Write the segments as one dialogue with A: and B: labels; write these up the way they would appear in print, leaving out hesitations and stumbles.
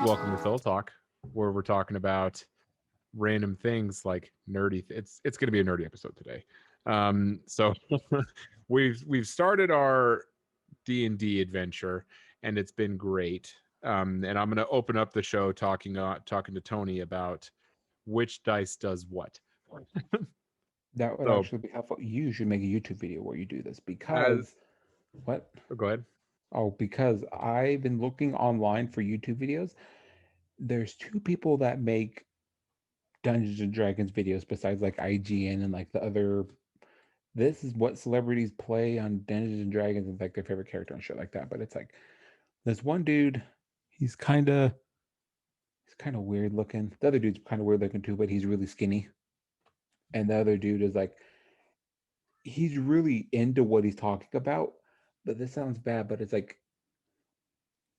A: Welcome to Soul Talk, where we're talking about random things like nerdy. It's going to be a nerdy episode today. So we've started our D&D adventure, and it's been great. And I'm going to open up the show talking to Tony about which dice does what.
B: That would
A: So
B: actually be helpful. You should make a YouTube video where you do this
A: as
B: because what?
A: go ahead.
B: Oh, because I've been looking online for YouTube videos. There's two people that make Dungeons and Dragons videos besides like IGN and like the other. This is what celebrities play on Dungeons and Dragons and like their favorite character and shit like that. But it's like there's one dude. He's kind of he's kind of weird looking. The other dude's kind of weird looking too, but he's really skinny. And the other dude is like he's really into what he's talking about. But this sounds bad, but it's like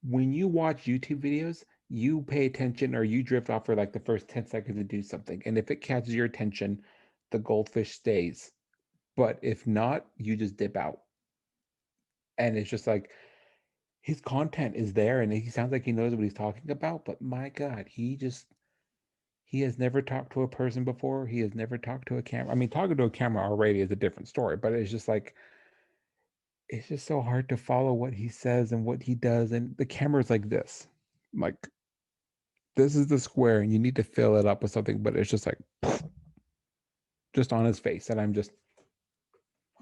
B: when you watch YouTube videos, you pay attention or you drift off for like the first 10 seconds to do something. And if it catches your attention, the goldfish stays. But if not, you just dip out. And it's just like his content is there and he sounds like he knows what he's talking about. But my God, he has never talked to a person before. He has never talked to a camera. I mean, talking to a camera already is a different story, but it's just like, it's just so hard to follow what he says and what he does. And the camera's like this. Like this is the square and you need to fill it up with something, but it's just like just on his face. And I'm just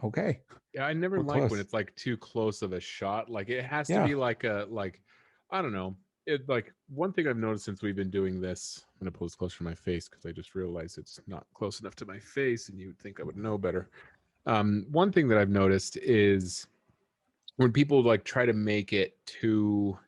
B: okay.
A: Yeah, I never
B: We're
A: like when
B: close.
A: it's like too close of a shot. Like it has to
B: Yeah.
A: be like I don't know. It like one thing I've noticed since we've been doing this. I'm gonna pull this closer to my face because I just realized it's not close enough to my face, and you would think I would know better. One thing that I've noticed is when people like try to make it too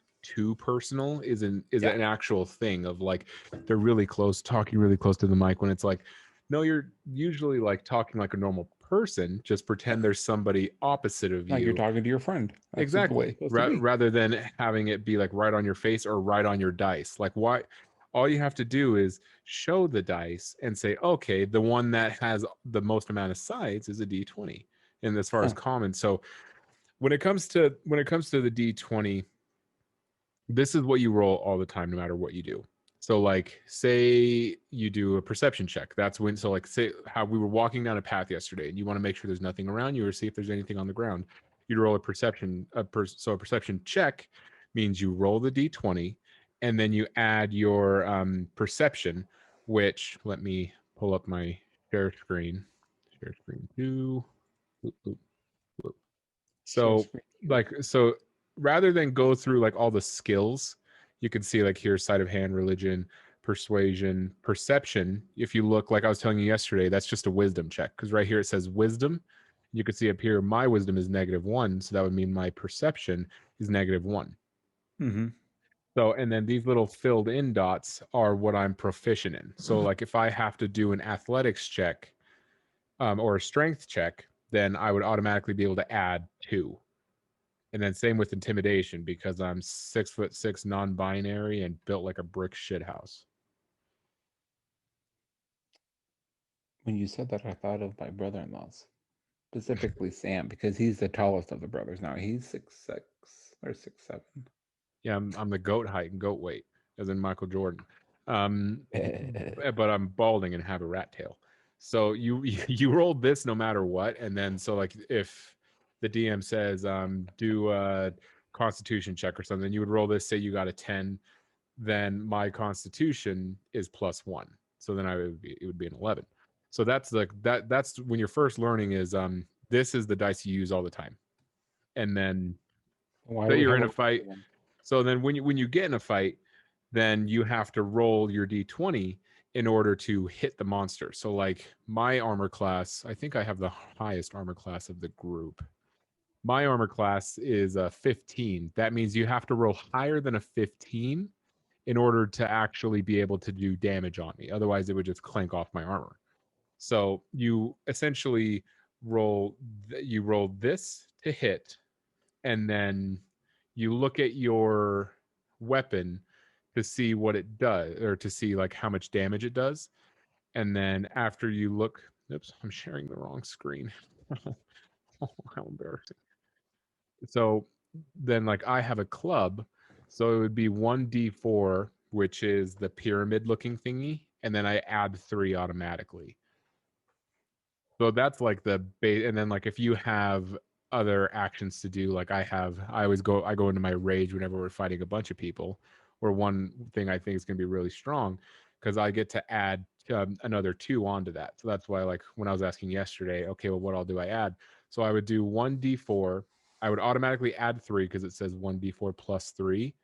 A: personal is
B: Yeah.
A: an actual thing of like they're really close, talking really close to the mic when it's like no, you're usually like talking like a normal person, just pretend there's somebody opposite of
B: Like you're
A: you.
B: talking to your friend. That's the way it's
A: Exactly.
B: supposed to be.
A: Rather than having it be like right on your face or right on your dice. Like why all you have to do is show the dice and say, okay, the one that has the most amount of sides is a D20. And as far as
B: Yeah.
A: common. So when it comes to the D20, this is what you roll all the time no matter what you do. So like say you do a perception check. That's when so like say how we were walking down a path yesterday and you want to make sure there's nothing around you or see if there's anything on the ground. You'd roll so a perception check means you roll the D20 and then you add your perception, which let me pull up my share screen. Share screen 2. Boop, boop, boop.
B: Share
A: So
B: screen two.
A: so rather than go through like all the skills, you can see like here's sleight of hand, religion, persuasion, perception. If you look like I was telling you yesterday, that's just a wisdom check because right here it says wisdom. You can see up here my wisdom is -1, so that would mean my perception is -1.
B: Mm-hmm.
A: So and then these little filled in dots are what I'm proficient in. So like if I have to do an athletics check or a strength check, then I would automatically be able to add 2. And then same with intimidation because I'm 6'6", non-binary, and built like a brick shit house.
B: When you said that, I thought of my brother-in-law's, specifically Sam, because he's the tallest of the brothers now. He's 6'6" or 6'7".
A: Yeah, I'm the goat height and goat weight, as in Michael Jordan. Um, but I'm balding and have a rat tail. So you roll this no matter what, and then so like if the DM says do a Constitution check or something, you would roll this. Say you got a 10, then my Constitution is +1. So then it would be an 11. So that's like that's when you're first learning is this is the dice you use all the time, and then
B: Why do
A: that
B: we
A: you're
B: have
A: in
B: a
A: a fight.
B: reminder then?
A: So then when you get in a fight, then you have to roll your d20 in order to hit the monster. So like my armor class, I think I have the highest armor class of the group. My armor class is a 15. That means you have to roll higher than a 15 in order to actually be able to do damage on me. Otherwise, it would just clank off my armor. So you essentially you roll this to hit, and then you look at your weapon to see what it does or to see like how much damage it does. And then after you look, oops, I'm sharing the wrong screen. Oh, how embarrassing. So then like I have a club, so it would be 1d4 which is the pyramid looking thingy, and then I add 3 automatically. So that's like the base. And then like if you have other actions to do, like I go into my rage whenever we're fighting a bunch of people, or one thing I think is going to be really strong, because I get to add another 2 onto that. So that's why, like when I was asking yesterday, okay, well, what all do I add? So I would do 1d4. I would automatically add 3 because it says 1d4 plus 3,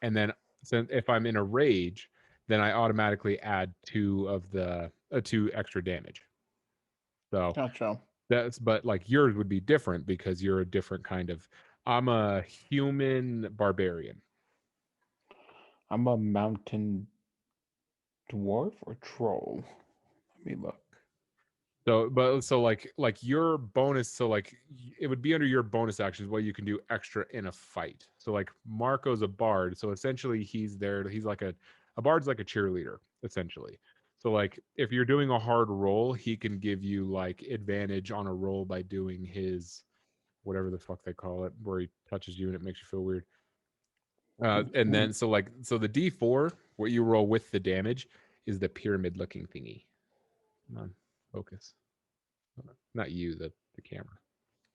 A: and then so if I'm in a rage, then I automatically add 2 of the 2 extra damage. So
C: Gotcha.
A: but like yours would be different because you're a different kind of. I'm a human barbarian.
B: I'm a mountain dwarf or troll. Let me look.
A: So like your bonus, so like it would be under your bonus actions what you can do extra in a fight. So like Marco's a bard, so essentially he's there. He's like a bard's like a cheerleader essentially. So like if you're doing a hard roll, he can give you like advantage on a roll by doing his whatever the fuck they call it, where he touches you and it makes you feel weird. And then so the D4, what you roll with the damage, is the pyramid looking thingy. Come on, focus. Not you, the camera.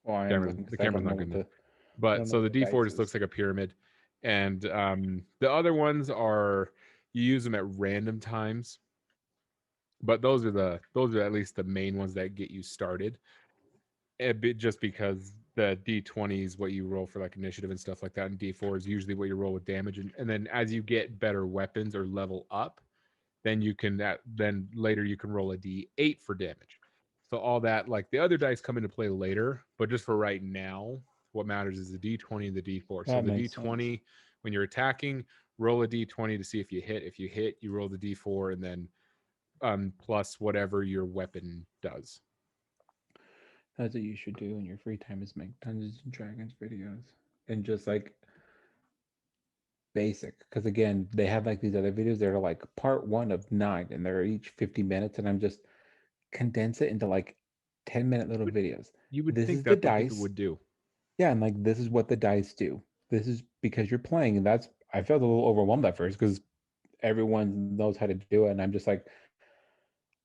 B: Well, I am looking
A: The
B: 'cause I
A: camera's
B: don't know
A: not
B: what
A: good enough.
B: I
A: But
B: don't know
A: so the
B: what
A: D4
B: dice
A: just looks
B: is.
A: like a pyramid, and the other ones are you use them at random times. But those are at least the main ones that get you started. A bit just because the D20 is what you roll for like initiative and stuff like that, and D4 is usually what you roll with damage, and then as you get better weapons or level up, then you can then later you can roll a D8 for damage. So all that, like the other dice come into play later, but just for right now, what matters is the D20 and the D4. So
B: That
A: the
B: makes sense.
A: D20, when you're attacking, roll a D20 to see if you hit. If you hit, you roll the D4 and then plus whatever your weapon does.
B: That's what you should do in your free time is make Dungeons and Dragons videos. And just like basic. Because again, they have like these other videos that are like part 1 of 9 and they're each 50 minutes. And I'm just condense it into like 10-minute little videos.
A: You would
B: This
A: think
B: is the
A: that's what people
B: dice.
A: would do.
B: Yeah, and like this is what the dice do. This is because you're playing, and that's I felt a little overwhelmed at first because everyone knows how to do it, and I'm just like,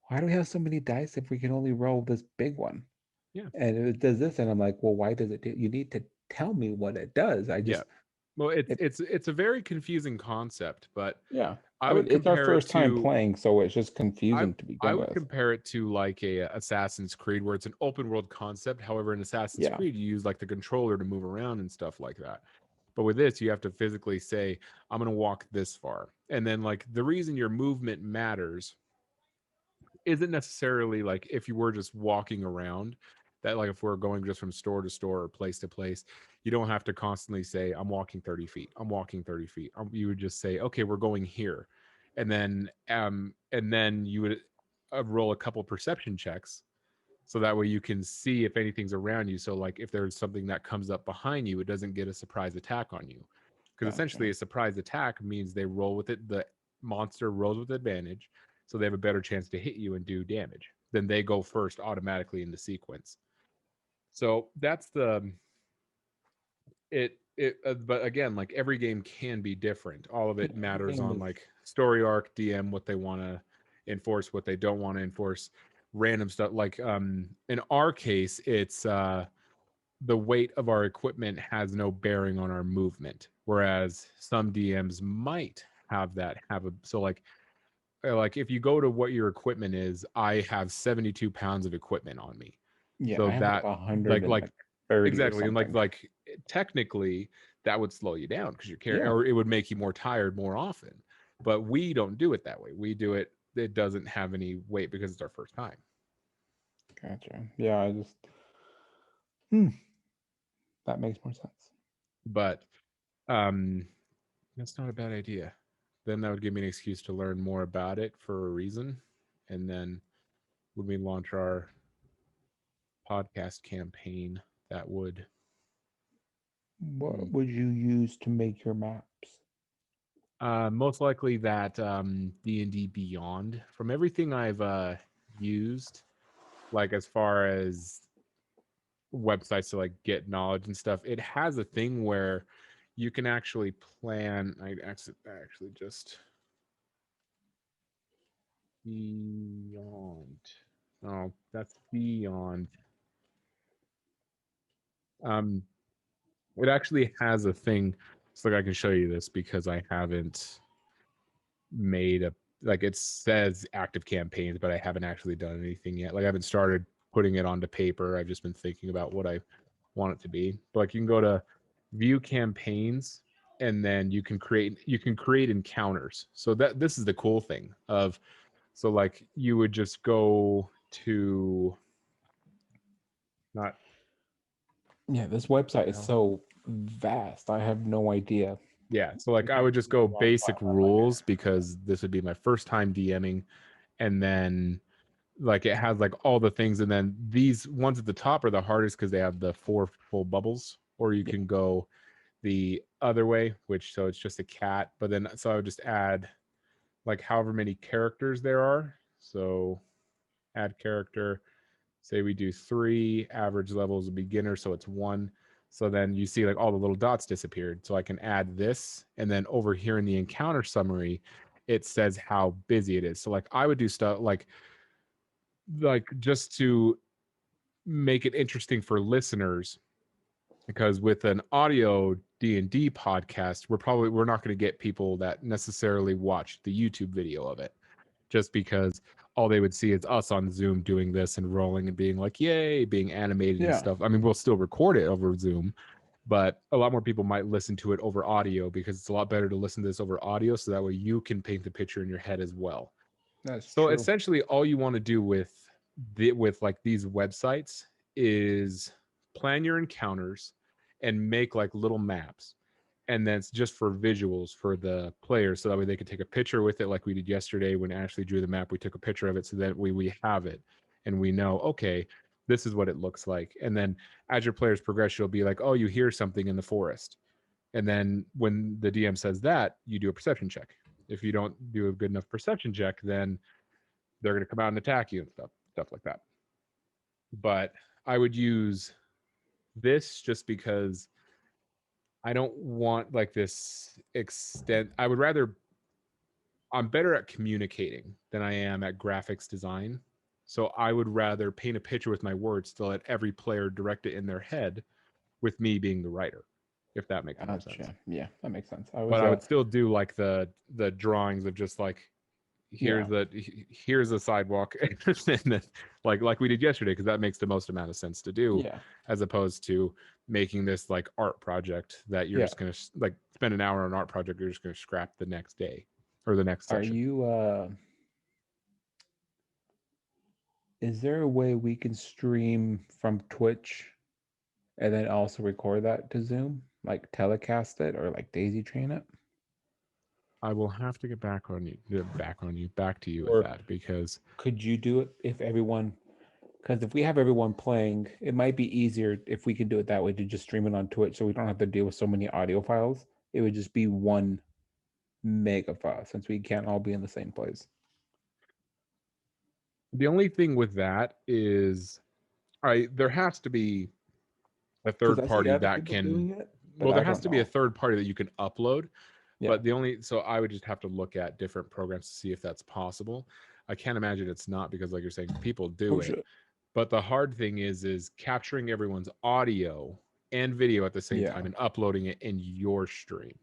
B: why do we have so many dice if we can only roll this big one?
A: Yeah.
B: And it does this, and I'm like, well, why does it do? You need to tell me what it does. I just
A: Well, it's a very confusing concept, but
B: yeah.
A: I
B: I mean,
A: would
B: it's our
A: compare it
B: first time
A: to
B: playing, so it's just confusing to
A: I
B: begin
A: would
B: with.
A: compare it to like a Assassin's Creed where it's an open world concept. However, in Assassin's
B: Yeah.
A: Creed, you use like the controller to move around and stuff like that. But with this, you have to physically say, I'm going to walk this far. And then like the reason your movement matters isn't necessarily like if you were just walking around, that like if we're going just from store to store or place to place, you don't have to constantly say I'm walking 30 feet, I'm walking 30 feet. You would just say, okay, we're going here. And then you would roll a couple perception checks, so that way you can see if anything's around you. So like if there's something that comes up behind you, it doesn't get a surprise attack on you, because essentially
B: Gotcha.
A: a surprise attack means they roll with it, the monster rolls with advantage, so they have a better chance to hit you and do damage. Then they go first automatically in the sequence. So that's the but again, like every game can be different. All of it
B: Every
A: matters
B: game
A: on
B: is
A: like story arc, DM, what they want to enforce, what they don't want to enforce, random stuff. Like in our case, it's the weight of our equipment has no bearing on our movement, whereas some DMs might have a so like if you go to what your equipment is, I have 72 pounds of equipment on me.
B: yeah.
A: So
B: I have like
A: that
B: 100 and
A: like
B: like 30 or
A: exactly, and
B: something.
A: technically that would slow you down because you're carrying,
B: Yeah.
A: or it would make you more tired more often. But we don't do it that way. We do it. It doesn't have any weight because it's our first time.
B: Gotcha. Yeah, I just that makes more sense.
A: But that's not a bad idea. Then that would give me an excuse to learn more about it for a reason, and then when we launch our podcast campaign, that would
B: What would you use to make your maps?
A: most likely that D&D Beyond. From everything I've used, like as far as websites to like get knowledge and stuff, it has a thing where you can actually plan. I actually just Beyond. Oh, that's beyond. Um, it actually has a thing. So like I can show you this because I haven't made a like it says active campaigns, but I haven't actually done anything yet. Like I haven't started putting it onto paper. I've just been thinking about what I want it to be. But like you can go to view campaigns and then you can create encounters. So that this is the cool thing of so like you would just go to not
B: Yeah, this website is
A: no.
B: so vast. I have no idea.
A: Yeah, so like I would just go basic rules because this would be my first time DMing, and then like it has like all the things, and then these ones at the top are the hardest because they have the 4 full bubbles, or you
B: Yeah.
A: can go the other way, which so it's just a cat, but then so I would just add like however many characters there are. So add character, say we do 3, average level is a beginner, so it's 1. So then you see like all the little dots disappeared. So I can add this, and then over here in the encounter summary, it says how busy it is. So like I would do stuff like just to make it interesting for listeners, because with an audio D&D podcast, we're not going to get people that necessarily watch the YouTube video of it, just because all they would see is us on Zoom doing this and rolling and being like, yay, being animated and
B: Yeah.
A: stuff. I mean, we'll still record it over Zoom, but a lot more people might listen to it over audio because it's a lot better to listen to this over audio. So that way you can paint the picture in your head as well.
B: That's
A: So
B: true.
A: essentially all you want to do with like these websites is plan your encounters and make like little maps, and then it's just for visuals for the players, so that way they can take a picture with it like we did yesterday when Ashley drew the map. We took a picture of it so that we have it and we know, okay, this is what it looks like. And then as your players progress, you'll be like, oh, you hear something in the forest, and then when the DM says that, you do a perception check. If you don't do a good enough perception check, then they're going to come out and attack you and stuff like that. But I would use this just because I don't want like this extent. I would rather, I'm better at communicating than I am at graphics design. So I would rather paint a picture with my words to let every player direct it in their head, with me being the writer, if that makes more sense.
B: Gotcha. Yeah, that makes sense. I
A: But
B: was
A: I would still do like the drawings of just like
B: yeah.
A: here's the sidewalk and then like we did yesterday, because that makes the most amount of sense to do,
B: Yeah.
A: as opposed to making this like art project that you're
B: Yeah.
A: just going to like spend an hour on an art project you're just going to scrap the next day or the next
B: Are
A: session.
B: you is there a way we can stream from Twitch and then also record that to Zoom? Like telecast it or like daisy train it?
A: I will have to get back to you with
B: Or
A: that, because
B: could you do it if everyone, because if we have everyone playing, it might be easier if we could do it that way to just stream it on Twitch so we don't have to deal with so many audio files. It would just be one mega file since we can't all be in the same place.
A: the only thing with that is there has to be a
B: Because
A: third
B: I see
A: party
B: other
A: that
B: people
A: can,
B: doing it, but
A: well, there
B: I
A: has
B: don't
A: to be a
B: know.
A: third party that you can upload.
B: Yeah.
A: But so I would just have to look at different programs to see if that's possible. I can't imagine it's not, because like you're saying, people do
B: Oh
A: it.
B: shit.
A: But the hard thing is capturing everyone's audio and video at the same
B: Yeah.
A: time and uploading it in your stream.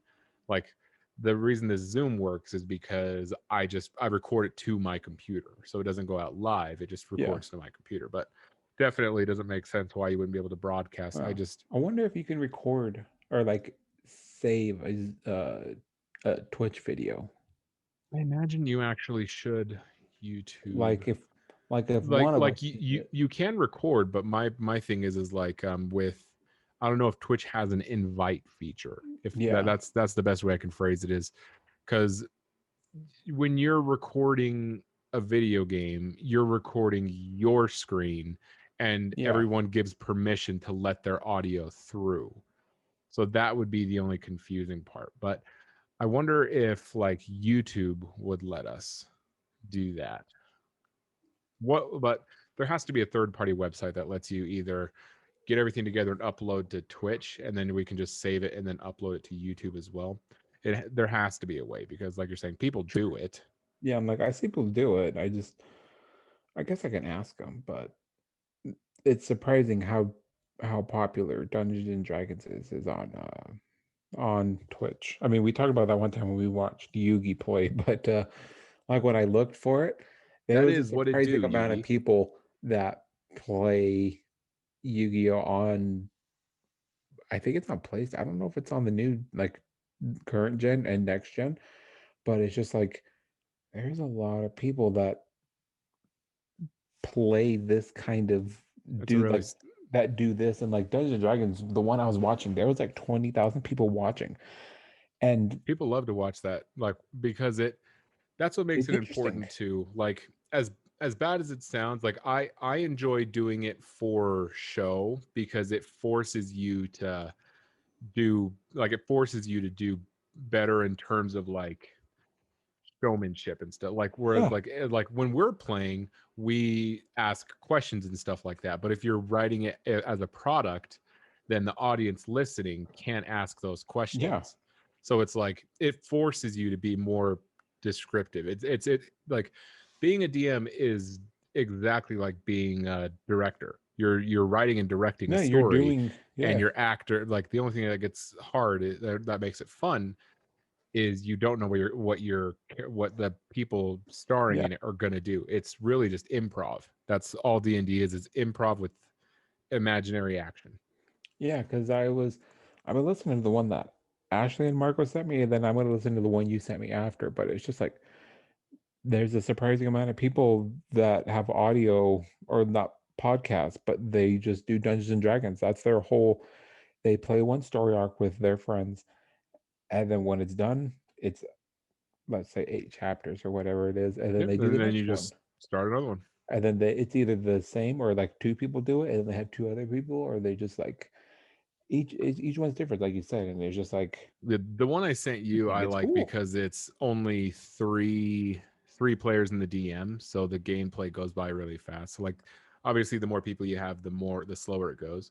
A: Like the reason this Zoom works is because I record it to my computer. So it doesn't go out live. It just
B: Yeah.
A: records to my computer. But definitely doesn't make sense why you wouldn't be able to broadcast.
B: Wow. I wonder if you can record or like save a Twitch video.
A: I imagine you actually should YouTube.
B: Like if one of us
A: Like
B: can do it.
A: you can record, but my thing is like with, I don't know if Twitch has an invite feature. If
B: Yeah.
A: that's the best way I can phrase it, is because when you're recording a video game, you're recording your screen, and
B: Yeah.
A: everyone gives permission to let their audio through. So that would be the only confusing part. But I wonder if like YouTube would let us do that. But there has to be a third party website that lets you either get everything together and upload to Twitch, and then we can just save it and then upload it to YouTube as well. There has to be a way, because like you're saying, people
B: True.
A: do it.
B: Yeah, I'm like, I see people do it. I guess I can ask them, but it's surprising how popular Dungeons and Dragons is on Twitch. I mean, we talked about that one time when we watched Yugi play, but like when I looked for it, there
A: That
B: was a
A: is what it
B: surprising
A: do,
B: amount of
A: Yugi.
B: people that play Yu-Gi-Oh on. I think it's on PlayStation. I don't know if it's on the new like current gen and next gen, but it's just like there's a lot of people that play this kind of
A: That's a
B: do
A: really
B: like that do this and like Dungeons and Dragons. The one I was watching, there was like 20,000 people watching, and
A: people love to watch that, like because that's what makes
B: it's
A: it
B: interesting.
A: important to like as bad as it sounds, like I enjoy doing it for show because it forces you to do like it forces you to do better in terms of like showmanship and stuff, like whereas
B: Yeah,
A: like when we're playing we ask questions and stuff like that, but if you're writing it as a product, then the audience listening can't ask those
B: yeah,
A: questions. So it's like it forces you to be more descriptive. It like being a DM is exactly like being a director. You're writing and directing a
B: no, you're
A: story,
B: doing
A: and
B: yeah,
A: your actor, like the only thing that gets hard that makes it fun is you don't know what the people starring
B: yeah,
A: in it are going to do. It's really just improv. That's all D&D is improv with imaginary action.
B: yeah. Because I've been listening to the one that Ashley and Marco sent me, and then I'm gonna listen to the one you sent me after. But it's just like there's a surprising amount of people that have audio or not podcasts, but they just do Dungeons and Dragons. That's their whole. They play one story arc with their friends, and then when it's done, it's let's say 8 chapters or whatever it is, and then
A: Yep,
B: they do the
A: and then you
B: next one.
A: just start another one.
B: And then it's either the same or like two people do it, and then they have two other people, or they just like each one's different, like you said, and there's just like
A: The one I sent you I
B: it's
A: like
B: cool.
A: because it's only three players in the DM, so the gameplay goes by really fast. So like obviously the more people you have, the slower it goes.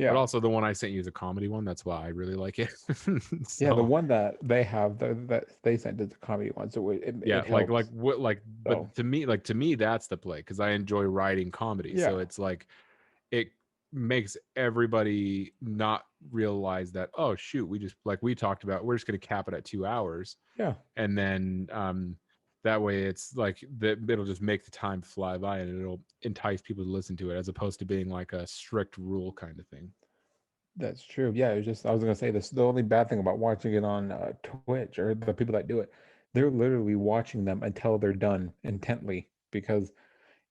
A: But
B: Yeah,
A: also the one I sent you is a comedy one. That's why I really like it.
B: yeah. The
A: So
B: one that they have that they sent is the comedy one, so
A: yeah,
B: it helps.
A: but
B: So
A: to me that's the play because I enjoy writing comedy.
B: yeah,
A: So it's like it makes everybody not realize that, oh shoot, we just like we talked about, we're just going to cap it at 2 hours,
B: yeah,
A: and then that way it's like that it'll just make the time fly by and it'll entice people to listen to it as opposed to being like a strict rule kind of thing.
B: that's true. Yeah, it's just I was gonna say this. The only bad thing about watching it on Twitch or the people that do it, they're literally watching them until they're done intently because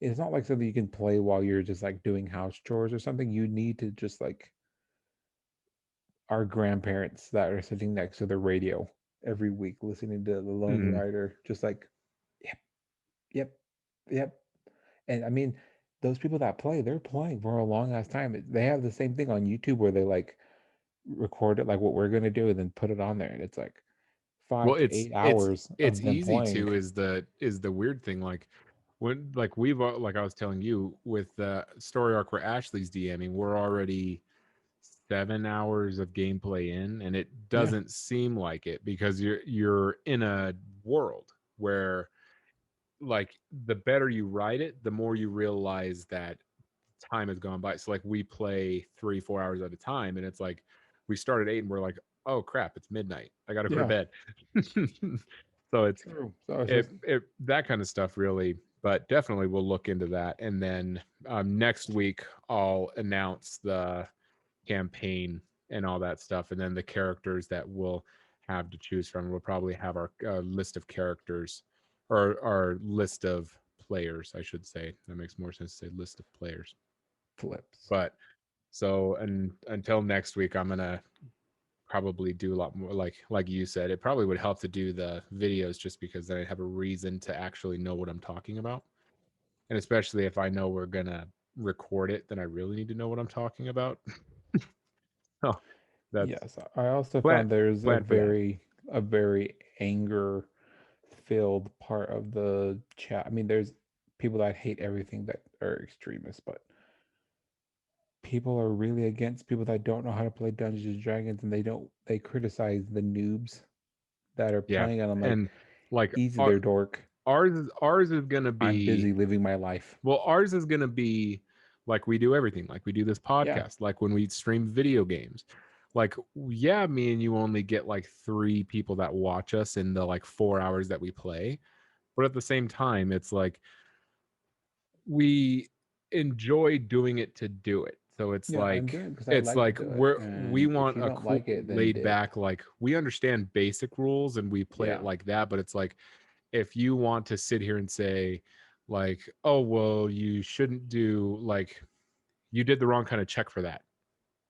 B: it's not like something you can play while you're just like doing house chores or something. You need to just like our grandparents that are sitting next to the radio every week listening to the Lone
A: Hmm.
B: Rider, just like, yep, yep, yep. And I mean, those people that play, they're playing for a long ass time. They have the same thing on YouTube where they like record it like what we're gonna do and then put it on there. And it's like
A: Well,
B: five to
A: it's
B: eight
A: it's
B: hours
A: it's
B: of them
A: easy
B: playing.
A: to is the weird thing, like when like we've like I was telling you with the story arc where Ashley's DMing, we're already 7 hours of gameplay in, and it
B: Yeah,
A: doesn't seem like it because you're in a world where like the better you write it, the more you realize that time has gone by. So like we play 3-4 hours at a time, and it's like we start at 8 and we're like, oh crap, it's midnight, I gotta go to
B: yeah,
A: bed. So it's
B: true. So it's just
A: it that kind of stuff really, but definitely we'll look into that. And then next week I'll announce the campaign and all that stuff, and then the characters that we'll have to choose from. We'll probably have our list of characters, or our list of players, I should say. That makes more sense to say list of players.
B: flips.
A: But so, and until next week, I'm gonna probably do a lot more. Like you said, it probably would help to do the videos just because then I have a reason to actually know what I'm talking about. And especially if I know we're gonna record it, then I really need to know what I'm talking about. Oh, that's
B: Yes, I also
A: plan
B: found there's
A: plan for that.
B: a very anger filled part of the chat. I mean, there's people that hate everything that are extremists, but people are really against people that don't know how to play Dungeons and Dragons, and they criticize the noobs that are
A: Yeah,
B: playing, and I'm like,
A: and like
B: easy there, dork.
A: ours is gonna
B: I'm
A: be
B: busy living my life.
A: well, ours is gonna be like we do everything, like we do this
B: Yeah.
A: podcast, like when we stream video games. Like, yeah, me and you only get like 3 people that watch us in the like 4 hours that we play. But at the same time, it's like we enjoy doing it to do it. So
B: Yeah, I'm doing it because I
A: it's
B: like to
A: like
B: do it.
A: we
B: And if
A: want
B: you
A: a
B: don't
A: cool
B: like it, then
A: laid
B: dip.
A: back, like we understand basic rules and we play it
B: Yeah.
A: like that, but it's like if you want to sit here and say like, oh well, you shouldn't do like you did the wrong kind of check for that.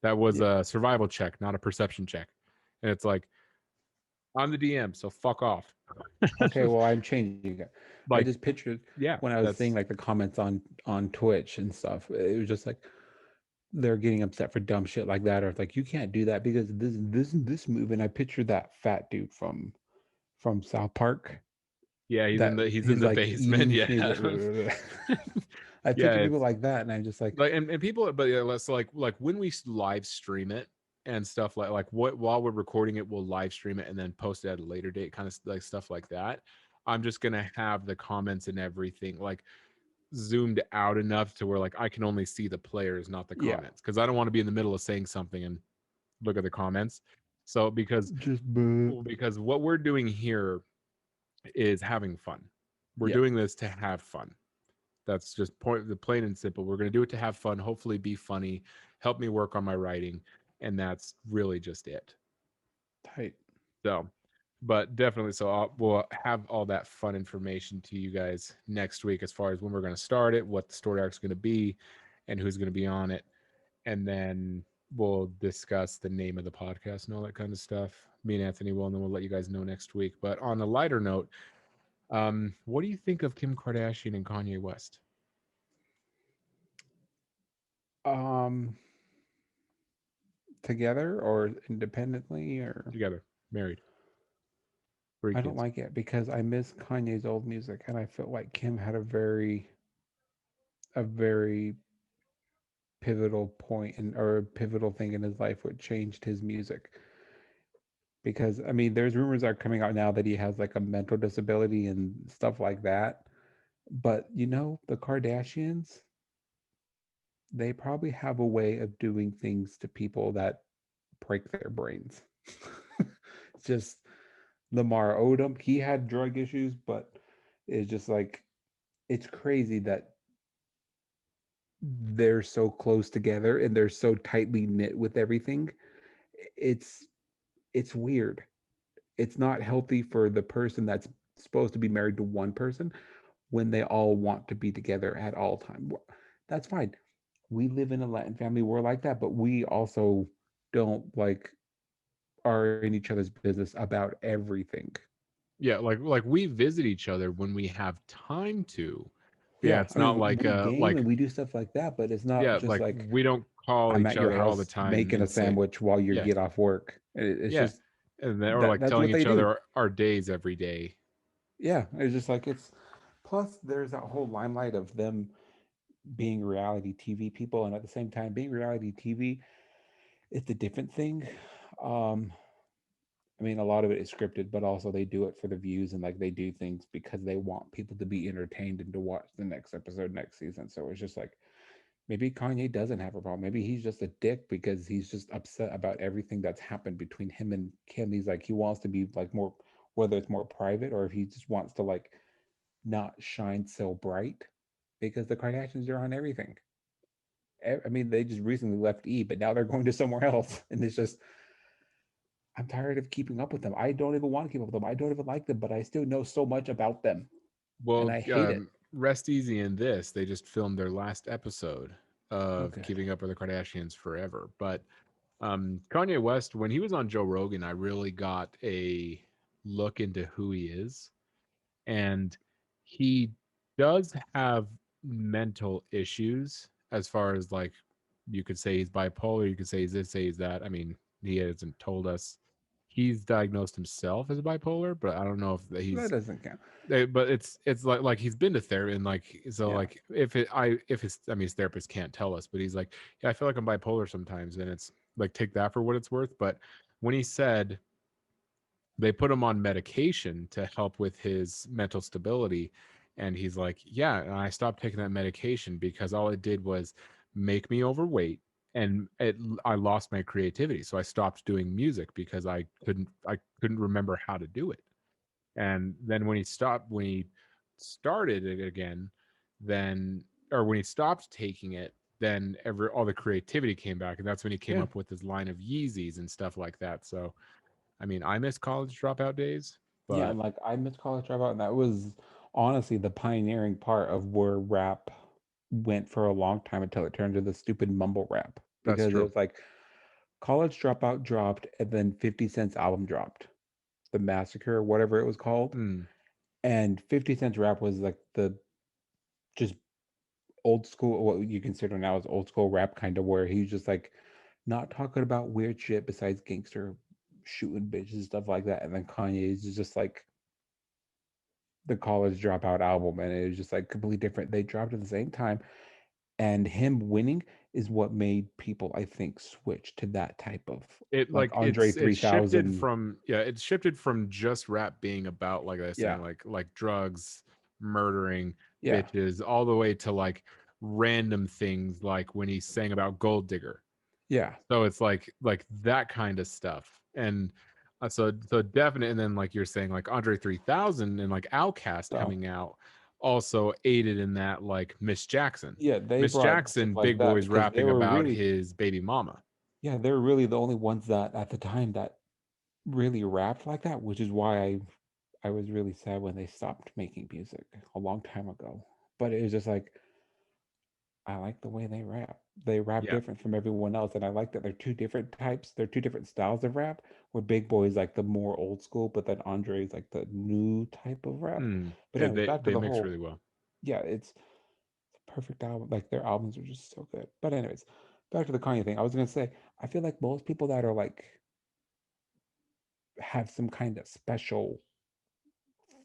A: That was
B: Yeah.
A: a survival check, not a perception check. And it's like I'm the DM, so fuck off.
B: Okay, well, I'm changing it. I
A: Like,
B: just pictured
A: yeah,
B: when I was seeing
A: that's
B: like the comments on Twitch and stuff. It was just like they're getting upset for dumb shit like that, or it's like you can't do that because this move. And I pictured that fat dude from South Park
A: yeah,
B: that
A: he's in
B: he's
A: the
B: like
A: basement.
B: eating. He's
A: Yeah.
B: like, I
A: Yeah,
B: picture people
A: it's
B: like that, and I'm just like,
A: like and people, but yeah, let's like when we live stream it and stuff like what while we're recording it, we'll live stream it and then post it at a later date, kind of like stuff like that. I'm just gonna have the comments and everything like zoomed out enough to where like I can only see the players, not the
B: yeah,
A: comments, because I don't want to be in the middle of saying something and look at the comments. So
B: just but
A: because what we're doing here is having fun. We're
B: yeah,
A: doing this to have fun. That's just point the plain and simple. We're going to do it to have fun, hopefully be funny, help me work on my writing, and that's really just it.
B: tight.
A: So, but definitely, so we'll have all that fun information to you guys next week as far as when we're going to start it, what the story arc is going to be, and who's going to be on it, and then we'll discuss the name of the podcast and all that kind of stuff. Me and Anthony will, and then we'll let you guys know next week. But on a lighter note, what do you think of Kim Kardashian and Kanye West
B: Um, together or independently, or
A: together, married, 3
B: I don't
A: kids?
B: like it because I miss Kanye's old music, and I felt like Kim had a very pivotal point and or a pivotal thing in his life what changed his music. Because I mean, there's rumors that are coming out now that he has like a mental disability and stuff like that. But the Kardashians, they probably have a way of doing things to people that break their brains. It's just Lamar Odom, he had drug issues, but it's just like it's crazy that they're so close together and they're so tightly knit with everything. It's it's weird. It's not healthy for the person that's supposed to be married to one person when they all want to be together at all time. That's fine. We live in a Latin family, we're like that, but we also don't like are in each other's business about everything.
A: Yeah, like we visit each other when we have time to. Yeah,
B: Yeah,
A: it's
B: I
A: not
B: mean, we game
A: like
B: and we do stuff like that, but it's not
A: yeah,
B: just
A: like
B: like
A: we don't call
B: I'm
A: each
B: at your
A: other all the
B: house
A: time
B: making a
A: and say
B: sandwich while you
A: yeah,
B: get off work. It's
A: yeah,
B: just
A: and then or
B: that
A: like
B: that's
A: telling
B: what they
A: each
B: do.
A: other our days every day.
B: Yeah, it's just like it's plus there's that whole limelight of them being reality TV people and at the same time being reality TV, it's a different thing. Um I mean, a lot of it is scripted, but also they do it for the views and like they do things because they want people to be entertained and to watch the next episode next season. So it's just like maybe Kanye doesn't have a problem. Maybe he's just a dick because he's just upset about everything that's happened between him and Kim. He's like he wants to be like more, whether it's more private or if he just wants to like not shine so bright because the Kardashians are on everything. I mean, they just recently left E, but now they're going to somewhere else, and it's just I'm tired of keeping up with them. I don't even want to keep up with them. I don't even like them, but I still know so much about them, and
A: Well,
B: I hate it.
A: rest easy in this. They just filmed their last episode
B: Oh,
A: of
B: good.
A: Keeping Up with the Kardashians Forever. But Kanye West, when he was on Joe Rogan, I really got a look into who he is. And he does have mental issues as far as like you could say he's bipolar, you could say he's this, say he's that. I mean, he hasn't told us he's diagnosed himself as bipolar, but I don't know if
B: That
A: he's
B: doesn't count.
A: but it's like he's been to therapy and like so
B: Yeah,
A: like if his I mean his therapist can't tell us, but he's like, yeah, I feel like I'm bipolar sometimes, and it's like take that for what it's worth. But when he said they put him on medication to help with his mental stability. And he's like, yeah, and I stopped taking that medication because all it did was make me overweight, and I lost my creativity. So I stopped doing music because I couldn't remember how to do it. And then when he started it again, then, or when he stopped taking it, then all the creativity came back, and that's when he came
B: Yeah.
A: up with his line of Yeezys and stuff like that. So I mean, I miss college dropout days,
B: Yeah,
A: but
B: and like I missed College Dropout, and that was honestly the pioneering part of where rap went for a long time until it turned to the stupid mumble rap.
A: that's
B: Because it
A: true.
B: was like College Dropout dropped, and then 50 Cent's album dropped, The Massacre, or whatever it was called.
A: Mm,
B: And 50 Cent's rap was like the just old school, what you consider now as old school rap, kind of where he's just like not talking about weird shit besides gangster shooting bitches, stuff like that. And then Kanye is just like the College Dropout album, and it was just like completely different. They dropped at the same time, and him winning is what made people, I think, switch to that type of
A: it
B: like
A: like
B: Andre
A: it's shifted
B: 3000.
A: from, yeah, it's shifted from just rap being about, like I was
B: Yeah,
A: saying, like drugs, murdering
B: yeah,
A: bitches, all the way to like random things, like when he sang about Gold Digger.
B: yeah.
A: So it's like that kind of stuff. And so definite. And then like you're saying, like Andre 3000 and like Outcast
B: So
A: coming out also aided in that, like Miss Jackson.
B: yeah, they
A: Miss
B: brought stuff
A: Jackson,
B: like
A: Big
B: that
A: Boy's
B: because they
A: rapping
B: were
A: about
B: really,
A: his baby mama.
B: yeah, they were really the only ones that at the time that really rapped like that, which is why I was really sad when they stopped making music a long time ago. But it was just like I like the way they rap. They rap
A: Yeah.
B: different from everyone else, and I like that they're two different types. They're two different styles of rap. Where Big Boy is like the more old school, but then Andre is like the new type of rap.
A: Mm.
B: But anyways, back to
A: They
B: the
A: mix really
B: whole.
A: well.
B: Yeah, it's a perfect album. Like their albums are just so good. But anyways, back to the Kanye thing. I was gonna say I feel like most people that are like have some kind of special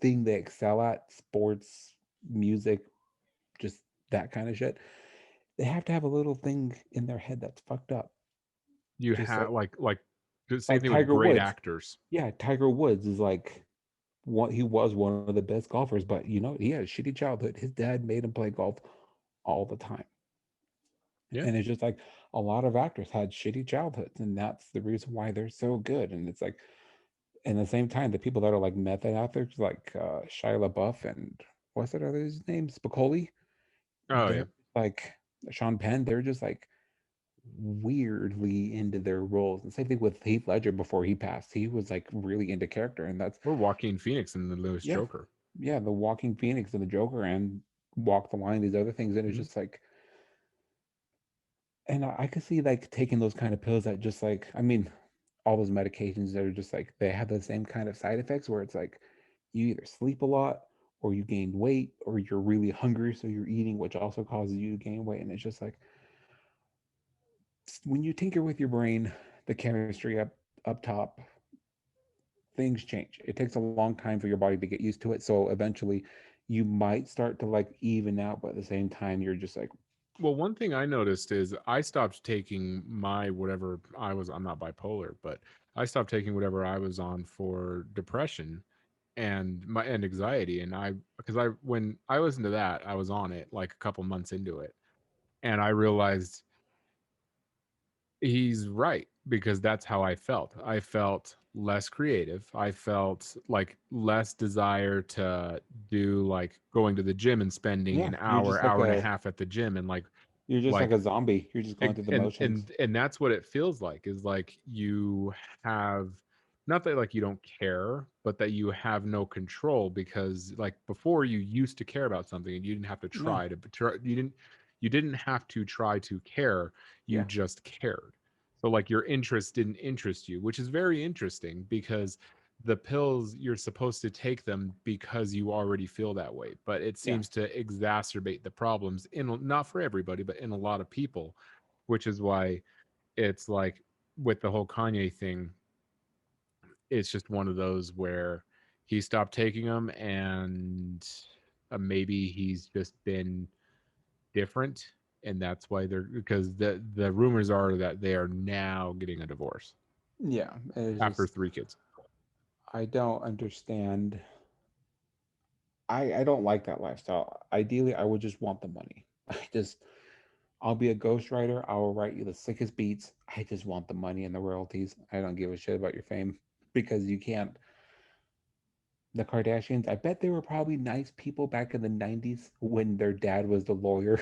B: thing they excel at, sports, music, just that kind of shit. They have to have a little thing in their head that's fucked up.
A: You
B: Just
A: have like the same
B: like
A: thing with
B: Tiger
A: great
B: Woods.
A: actors.
B: Yeah, Tiger Woods is like one. He was one of the best golfers, but you know he had a shitty childhood. His dad made him play golf all the time,
A: Yeah.
B: and it's just like a lot of actors had shitty childhoods, and that's the reason why they're so good. And it's like, and at the same time, the people that are like method actors, like Shia LaBeouf and what's that other's name, Spicoli,
A: Oh yeah.
B: they're like Sean Penn. They're just like weirdly into their roles. And same thing with Heath Ledger before he passed. He was like really into character, and that's
A: Or Joaquin Phoenix in the Lewis
B: yeah,
A: Joker.
B: yeah, the Walking Phoenix and the Joker and Walk the Line, these other things, and it's
A: Mhm.
B: just like, and I could see like taking those kind of pills that just like, I mean, all those medications that are just like they have the same kind of side effects where it's like you either sleep a lot or you gain weight or you're really hungry so you're eating, which also causes you to gain weight. And it's just like when you tinker with your brain, the chemistry up top, things change. It takes a long time for your body to get used to it. So eventually you might start to like even out, but at the same time, you're just like,
A: Well, one thing I noticed is I stopped taking my whatever I'm not bipolar, but I stopped taking whatever I was on for depression and anxiety. And because when I listened to that, I was on it like a couple months into it. And I realized he's right, because that's how I felt. I felt less creative. I felt like less desire to do, like going to the gym and spending
B: yeah,
A: an hour, hour and a half at the gym, and
B: you're just like
A: like
B: a zombie. You're just going through the motions.
A: and that's what it feels like, is like you have, not that like you don't care, but that you have no control, because like before you used to care about something and you didn't have to
B: Yeah,
A: you didn't have to try to care, you
B: yeah,
A: just cared. So like your interest didn't interest you, which is very interesting, because the pills, you're supposed to take them because you already feel that way, but it
B: yeah,
A: seems to exacerbate the problems, in not for everybody, but in a lot of people, which is why it's like with the whole Kanye thing, it's just one of those where he stopped taking them, and maybe he's just been different, and that's why they're, because the rumors are that they are now getting a divorce
B: yeah. It's
A: after
B: just
A: 3 kids.
B: I don't understand. I don't like that lifestyle. Ideally, I would just want the money. I'll be a ghostwriter. I will write you the sickest beats. I just want the money and the royalties. I don't give a shit about your fame because you can't. The Kardashians, I bet they were probably nice people back in the 90s when their dad was the lawyer.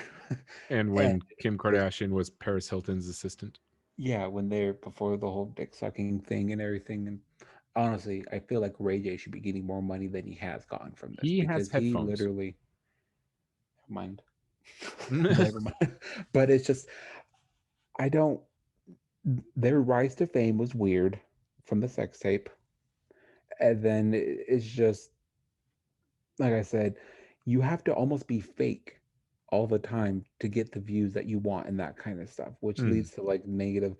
A: And
B: And
A: when Kim
B: just,
A: Kardashian was Paris Hilton's assistant.
B: yeah, when they're before the whole dick sucking thing and everything. And honestly, I feel like Ray J should be getting more money than he has gotten from this
A: He has
B: because he
A: headphones.
B: literally, never mind, never mind. But it's just, I don't, their rise to fame was weird from the sex tape. And then it's just, like I said, you have to almost be fake all the time to get the views that you want and that kind of stuff, which
A: Mm.
B: leads to like negative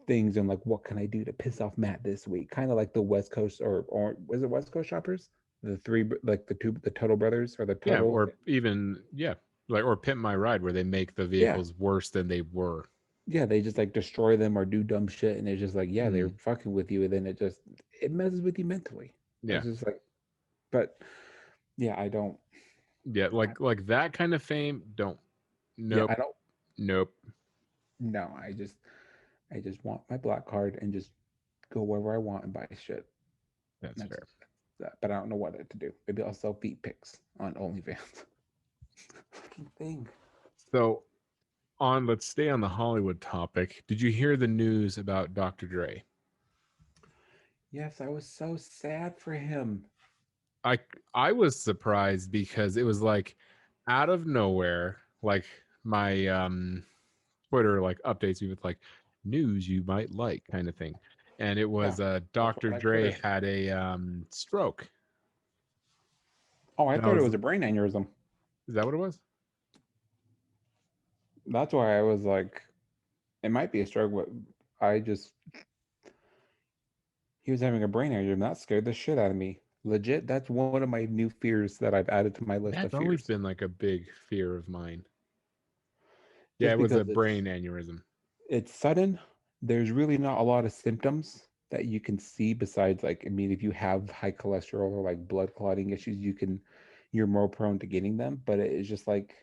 B: things and like what can I do to piss off Matt this week? Kind of like the West Coast or was it West Coast Shoppers? The three like the Total Brothers or the
A: Yeah,
B: Total
A: or even like or Pimp My Ride, where they make the
B: yeah.
A: vehicles worse than they were.
B: Yeah, they just like destroy them or do dumb shit and it's just like, yeah, they're
A: Mm.
B: fucking with you and then it messes with you mentally.
A: Yeah,
B: It's just like but yeah, I don't
A: yeah, like that kind of fame. Don't.
B: yeah,
A: Nope.
B: I don't
A: Nope.
B: no, I just want my black card and just go wherever I want and buy shit.
A: That's
B: That's
A: fair.
B: that. But I don't know what to do. Maybe I'll sell feet pics on OnlyFans. Fucking thing.
A: So on, let's stay on the Hollywood topic. Did you hear the news about Dr. Dre?
B: Yes, I was so sad for him.
A: I I was surprised because it was like out of nowhere. Like my Twitter like updates me with like news you might like kind of thing, and it
B: Yeah,
A: was
B: that's why
A: Dr.
B: I like
A: Dre
B: Twitter.
A: had a stroke.
B: Oh, I
A: And I
B: thought it
A: was,
B: was a brain aneurysm.
A: is that what it was?
B: That's why I was like, it might be a stroke, but I just he was having a brain aneurysm. That scared the shit out of me. Legit, that's one of my new fears that I've added to my list of
A: That's always
B: fears.
A: been like a big fear of mine. Yeah,
B: Just
A: it was a
B: because
A: brain aneurysm.
B: it's sudden. There's really not a lot of symptoms that you can see besides like I mean if you have high cholesterol or like blood clotting issues you're more prone to getting them, but it's just like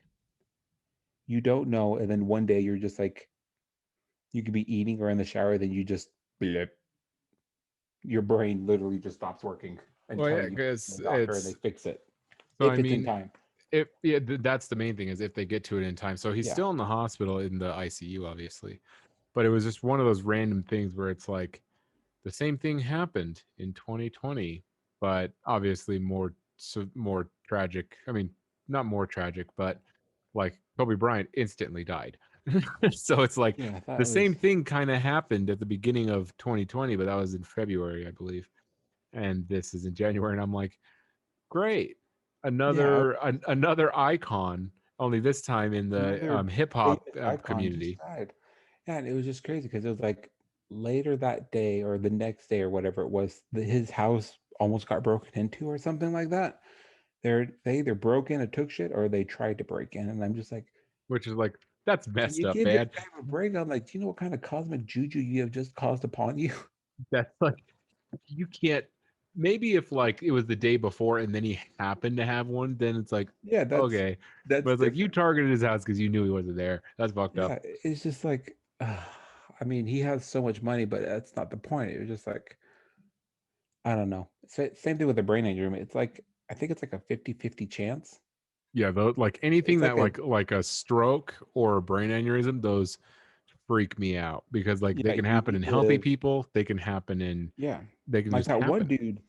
B: you don't know and then one day you're just like you could be eating or in the shower then you just blip, your brain literally just stops working
A: Well,
B: until
A: yeah,
B: you
A: because
B: the doctor and they
A: it's
B: fix it
A: so. I
B: if it's in
A: mean,
B: time.
A: if yeah, that's the main thing is if they get to it in time. So he's
B: Yeah.
A: still in the hospital in the ICU, obviously. But it was just one of those random things where it's like the same thing happened in 2020, but obviously more tragic. I mean, not more tragic, but like Kobe Bryant instantly died. So it's like
B: Yeah,
A: the
B: that
A: same
B: was
A: thing kind of happened at the beginning of 2020, but that was in February, I believe. And this is in January, and I'm like, great,
B: yeah,
A: another icon. Only this time in the
B: another
A: hip hop
B: famous icon just
A: community.
B: died. Yeah, and it was just crazy because it was like later that day or the next day or whatever it was, his house almost got broken into or something like that. They either broke in and took shit or they tried to break in, and I'm just like,
A: Which is like that's
B: can
A: messed
B: you
A: up,
B: give this
A: man.
B: guy a break? I'm like, do you know what kind of cosmic juju you have just caused upon you?
A: That's like you can't. Maybe if like it was the day before and then he happened to have one, then it's like
B: Yeah,
A: okay. But
B: that's
A: it's like you
B: different.
A: targeted his house because you knew he wasn't there. That's fucked up.
B: Yeah, it's just like, I mean, he has so much money, but that's not the point. It was just like, I don't know. Same thing with the brain injury. It's like, I think it's like a 50-50 chance.
A: Yeah, though, like anything
B: It's
A: that
B: like a,
A: like a stroke or a brain aneurysm, those freak me out because like they
B: yeah,
A: can
B: you
A: happen
B: need
A: in healthy
B: to,
A: people. They can happen in.
B: yeah.
A: They can
B: Like
A: just
B: that one
A: happen.
B: dude,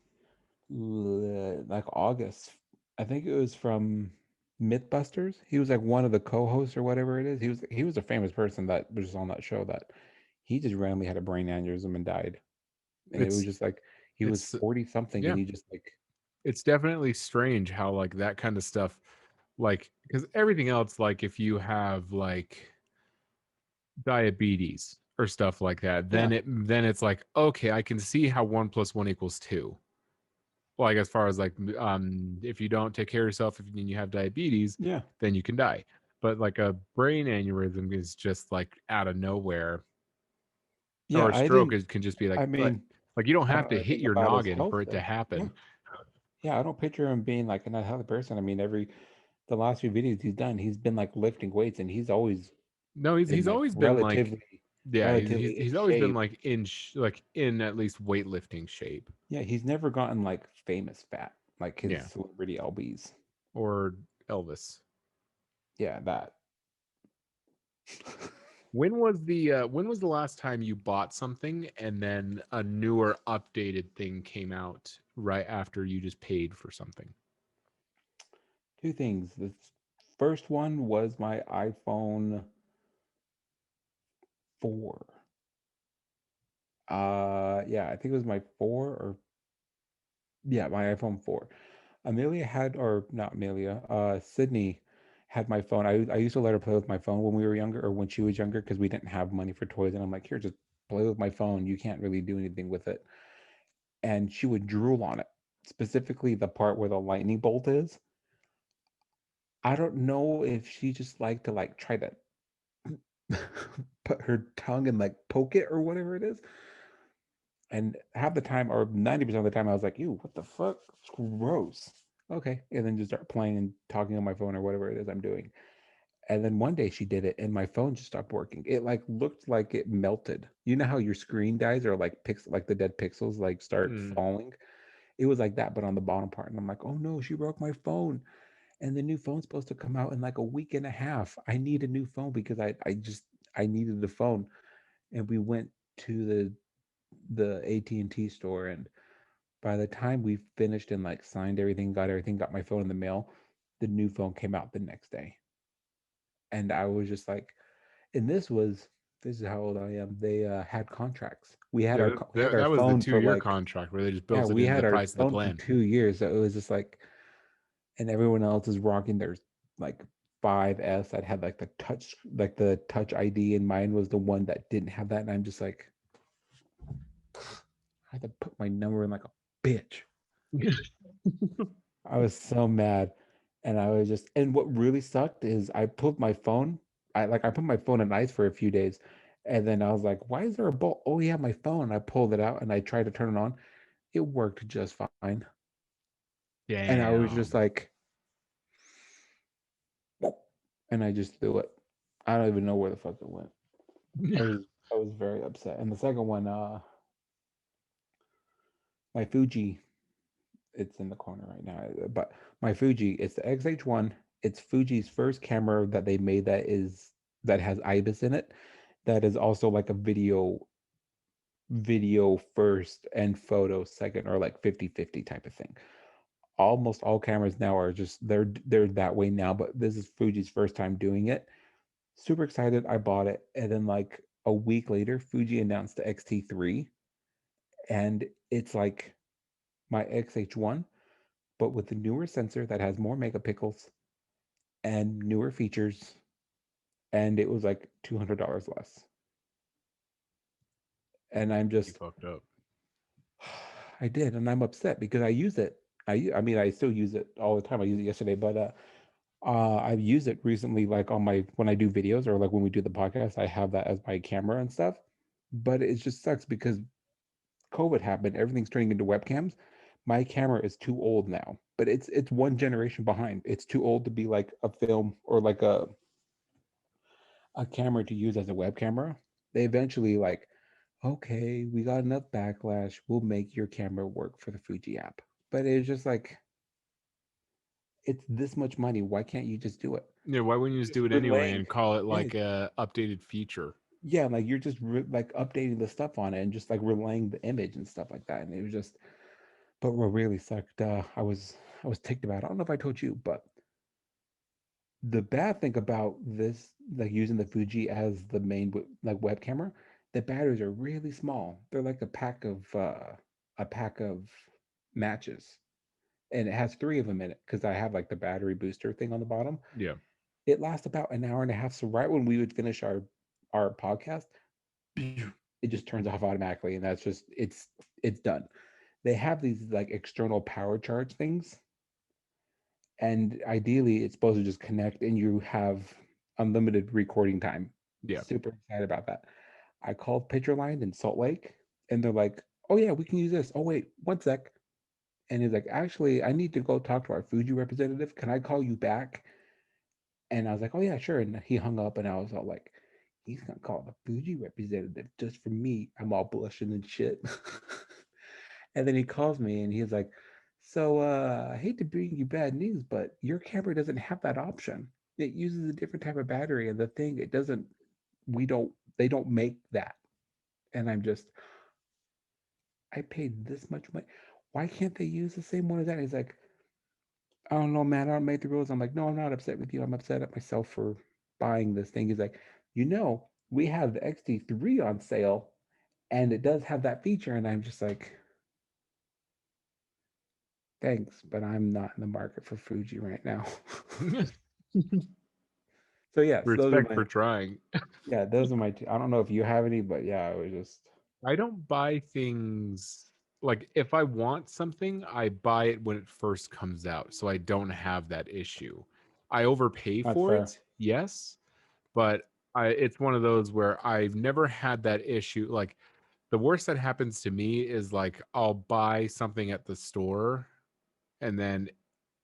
B: like August, I think it was from Mythbusters. He was like one of the co-hosts or whatever it is. He was a famous person that was just on that show that he just randomly had a brain aneurysm and died. And it was
A: It's
B: just like he was
A: it's
B: 40 something
A: yeah.
B: and he just like
A: It's definitely strange how like that kind of stuff, like because everything else, like if you have like diabetes or stuff like that,
B: yeah,
A: then it's like okay, I can see how 1 + 1 = 2. Like as far as like if you don't take care of yourself if you have diabetes,
B: yeah.
A: then you can die. But like a brain aneurysm is just like out of nowhere,
B: Yeah,
A: or a
B: I
A: stroke
B: didn't
A: is, can just be like
B: I
A: but
B: mean
A: Like you don't
B: I
A: have
B: don't
A: to
B: know
A: hit
B: anything
A: your
B: about his
A: noggin
B: health
A: for it to
B: though. Yeah,
A: happen.
B: yeah, I don't picture him being like an unhealthy person. I mean, the last few videos he's done, he's been like lifting weights, and he's always
A: No, he's
B: been
A: he's
B: like
A: always been like, yeah,
B: relatively in
A: he's always been
B: shape.
A: like like in at least weightlifting shape.
B: Yeah, he's never gotten like famous fat like his
A: Yeah,
B: celebrity LBs.
A: or Elvis.
B: Yeah, that.
A: When was the last time you bought something and then a newer updated thing came out right after you just paid for something?
B: Two things. The first one was my iPhone 4. Yeah, I think it was my 4 or yeah, my iPhone 4. Amelia had, or not Amelia, Sydney had my phone. I used to let her play with my phone when we were younger or when she was younger because we didn't have money for toys. And I'm like, here, just play with my phone. You can't really do anything with it. And she would drool on it, specifically the part where the lightning bolt is. I don't know if she just liked to like try to put her tongue and like poke it or whatever it is. And half the time, or 90% of the time, I was like, ew, what the fuck? It's gross. Okay. And then just start playing and talking on my phone or whatever it is I'm doing. And then one day she did it and my phone just stopped working. It like looked like it melted. You know how your screen dies or like like the dead pixels like start
A: Mm.
B: falling? It was like that, but on the bottom part. And I'm like, oh no, she broke my phone. And the new phone's supposed to come out in like a week and a half. I need a new phone because I needed the phone. And we went to the AT&T store, and by the time we finished and like signed everything, got everything, got my phone in the mail, the new phone came out the next day. And I was just like, and this is how old I am. They had contracts.
A: Yeah,
B: We had our
A: that was the
B: phone for
A: 2 year
B: like,
A: contract where they just
B: yeah,
A: built it
B: we
A: into
B: had
A: the
B: our
A: price of the
B: phone for
A: plan.
B: 2 years. So it was just like, and everyone else is rocking their like 5S that had like the touch ID, and mine was the one that didn't have that. And I'm just like, I had to put my number in like a bitch. I was so mad. And I was just, and what really sucked is I put my phone, I put my phone in ice for a few days. And then I was like, why is there a bolt? Oh, yeah, my phone. I pulled it out and I tried to turn it on. It worked just fine. And I was just
A: Damn.
B: like, and I just threw it. I don't even know where the fuck it went. I was I was very upset. And the second one, my Fuji, it's in the corner right now. But my Fuji, it's the XH1. It's Fuji's first camera that they made that has IBIS in it. That is also like a video first and photo second, or like 50-50 type of thing. Almost all cameras now are just they're that way now, but this is Fuji's first time doing it. Super excited. I bought it. And then like a week later, Fuji announced the X-T3, and it's like my XH1, but with a newer sensor that has more megapixels and newer features, and it was like $200 less. And I'm
A: You
B: just,
A: fucked up.
B: I did, and I'm upset because I use it. I mean, I still use it all the time. I used it yesterday, but I've used it recently, like on my when I do videos or like when we do the podcast, I have that as my camera and stuff. But it just sucks because COVID happened, everything's turning into webcams. My camera is too old now, but it's one generation behind. It's too old to be like a film or like a camera to use as a web camera. They eventually like, okay, we got enough backlash. We'll make your camera work for the Fuji app. But it's just like it's this much money. Why can't you just do it?
A: Yeah, why wouldn't you just
B: Just
A: do it anyway
B: relaying.
A: and call it
B: Yeah,
A: like a updated feature?
B: yeah, like you're just like updating the stuff on it and just like relaying the image and stuff like that. And it was just, but what really sucked, I was ticked about it. I don't know if I told you, but the bad thing about this, like using the Fuji as the main like web camera, the batteries are really small. They're like a pack of matches, and it has three of them in it because I have like the battery booster thing on the bottom.
A: Yeah.
B: It lasts about an hour and a half. So right when we would finish our podcast, it just turns off automatically, and that's just it's done. They have these like external power charge things, and ideally it's supposed to just connect and you have unlimited recording time.
A: Yeah.
B: Super excited about that. I called Pictureline in Salt Lake, and they're like, oh yeah, we can use this. Oh wait, one sec. And he's like, actually, I need to go talk to our Fuji representative. Can I call you back? And I was like, oh yeah, sure. And he hung up, and I was all like, he's gonna call the Fuji representative just for me. I'm all blushing and shit. And then he calls me, and he's like, so I hate to bring you bad news, but your camera doesn't have that option. It uses a different type of battery, and the thing it doesn't. We don't. They don't make that. And I'm just, I paid this much money. Why can't they use the same one as that? He's like, I don't know, man. I don't make the rules. I'm like, no, I'm not upset with you. I'm upset at myself for buying this thing. He's like, we have the XT3 on sale, and it does have that feature. And I'm just like, thanks, but I'm not in the market for Fuji right now. So yes,
A: Respect for trying.
B: those are my two. I don't know if you have any, but yeah, I was just
A: I don't buy things like if I want something, I buy it when it first comes out. So I don't have that issue. I overpay
B: that's
A: for
B: fair.
A: it, yes, but it's one of those where I've never had that issue. Like the worst that happens to me is like I'll buy something at the store and then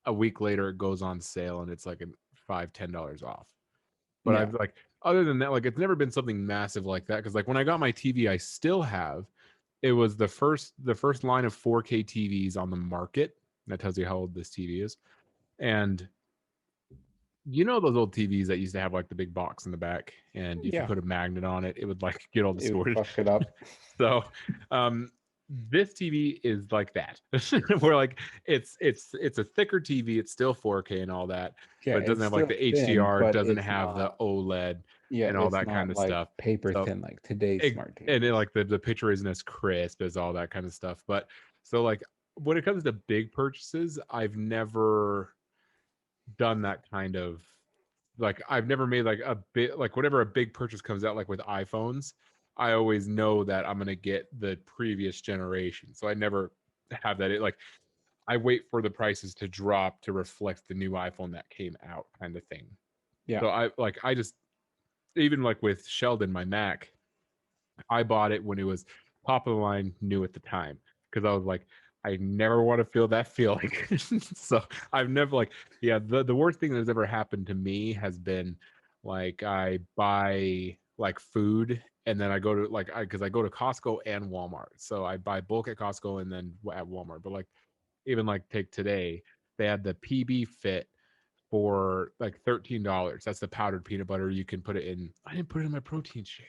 A: a week later it goes on sale and it's like a $5-10 off. But
B: Yeah.
A: I've like other than that, like it's never been something massive like that. Cause like when I got my TV, I still have it was the first line of 4K TVs on the market. That tells you how old this TV is. And you know those old TVs that used to have like the big box in the back, and if you
B: Yeah.
A: put a magnet on it, it would like get all
B: It would
A: distorted.
B: fuck it up.
A: So, this TV is like that. Where like it's a thicker TV. It's still 4K and all that,
B: Yeah,
A: but it doesn't
B: it's
A: have like
B: still
A: the
B: thin,
A: HDR.
B: but
A: Doesn't
B: it's
A: have the
B: not.
A: OLED
B: Yeah,
A: and all
B: it's
A: that kind
B: not
A: of
B: like
A: stuff.
B: paper
A: So
B: thin like today's smart
A: and it,
B: TVs.
A: like the picture isn't as crisp as all that kind of stuff. But so like when it comes to big purchases, I've never done that kind of like I've never made like a bit like whenever a big purchase comes out like with iPhones, I always know that I'm gonna get the previous generation. So I never have that it like I wait for the prices to drop to reflect the new iPhone that came out kind of thing.
B: Yeah.
A: So I just even like with Sheldon, my Mac, I bought it when it was top of the line new at the time because I was like, I never want to feel that feeling. So I've never like, yeah, the worst thing that's ever happened to me has been like I buy like food and then I go to like I because I go to Costco and Walmart. So I buy bulk at Costco and then at Walmart. But like even like take today, they had the PB Fit for like $13. That's the powdered peanut butter. You can put it in. I didn't put it in my protein shake.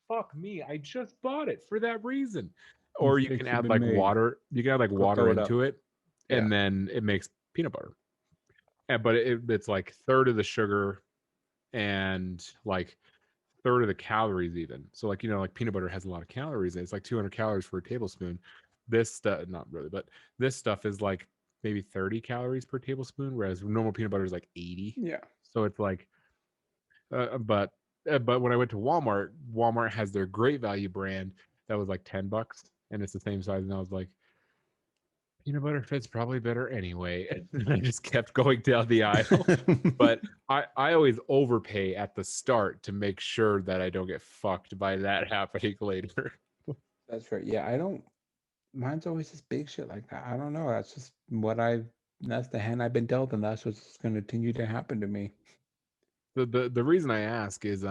A: Fuck me, I just bought it for that reason. Or you can
B: Mistakes have
A: add
B: been
A: like
B: made.
A: water. You can add like
B: Go
A: water
B: throw it up.
A: into it,
B: Yeah.
A: and then it makes peanut butter. But it's like third of the sugar and like third of the calories even. So like like peanut butter has a lot of calories. And it's like 200 calories for a tablespoon. This stuff, not really, but this stuff is like maybe 30 calories per tablespoon, whereas normal peanut butter is like 80.
B: Yeah.
A: So it's like but when I went to Walmart, Walmart has their Great Value brand that was like $10, and it's the same size. And I was like, peanut butter fits probably better anyway. And I just kept going down the aisle. But I always overpay at the start to make sure that I don't get fucked by that happening later.
B: That's right. Yeah, I don't. Mine's always this big shit like that. I don't know. That's just that's the hand I've been dealt, and that's what's going to continue to happen to me.
A: The reason I ask is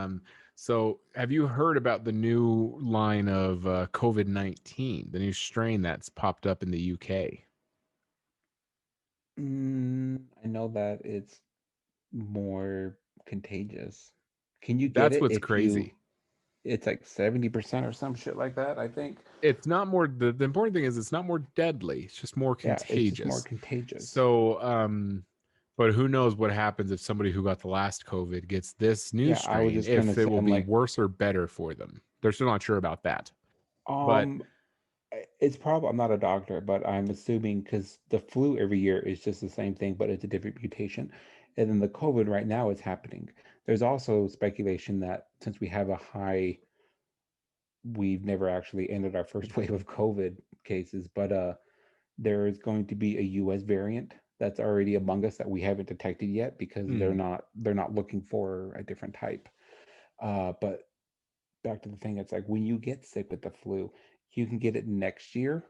A: so have you heard about the new line of COVID-19, the new strain that's popped up in the UK?
B: I know that it's more contagious. Can you get
A: That's
B: it
A: what's
B: if you?
A: crazy.
B: It's like 70% or some shit like that, I think.
A: It's not more the important thing is it's not more deadly, it's just more
B: Yeah, it's just more
A: contagious.
B: contagious.
A: So but who knows what happens if somebody who got the last COVID gets this new
B: Yeah, I was
A: strain,
B: just gonna
A: if it
B: say,
A: will
B: I'm
A: be
B: like,
A: worse or better for them. They're still not sure about that. But
B: um, it's probably, I'm not a doctor, but I'm assuming because the flu every year is just the same thing, but it's a different mutation. And then the COVID right now is happening. There's also speculation that since we have a high, we've never actually ended our first wave of COVID cases, but there is going to be a US variant that's already among us that we haven't detected yet because
A: mm,
B: they're not looking for a different type. But back to the thing, it's like when you get sick with the flu, you can get it next year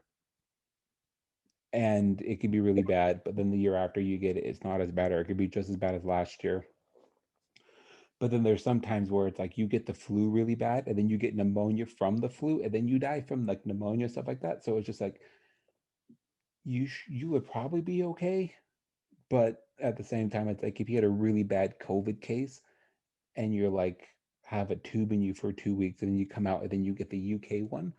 B: and it could be really bad, but then the year after you get it, it's not as bad, or it could be just as bad as last year. But then there's some times where it's like you get the flu really bad, and then you get pneumonia from the flu, and then you die from like pneumonia, stuff like that. So it's just like you would probably be okay, but at the same time, it's like if you had a really bad COVID case and you're like have a tube in you for 2 weeks, and then you come out and then you get the UK one,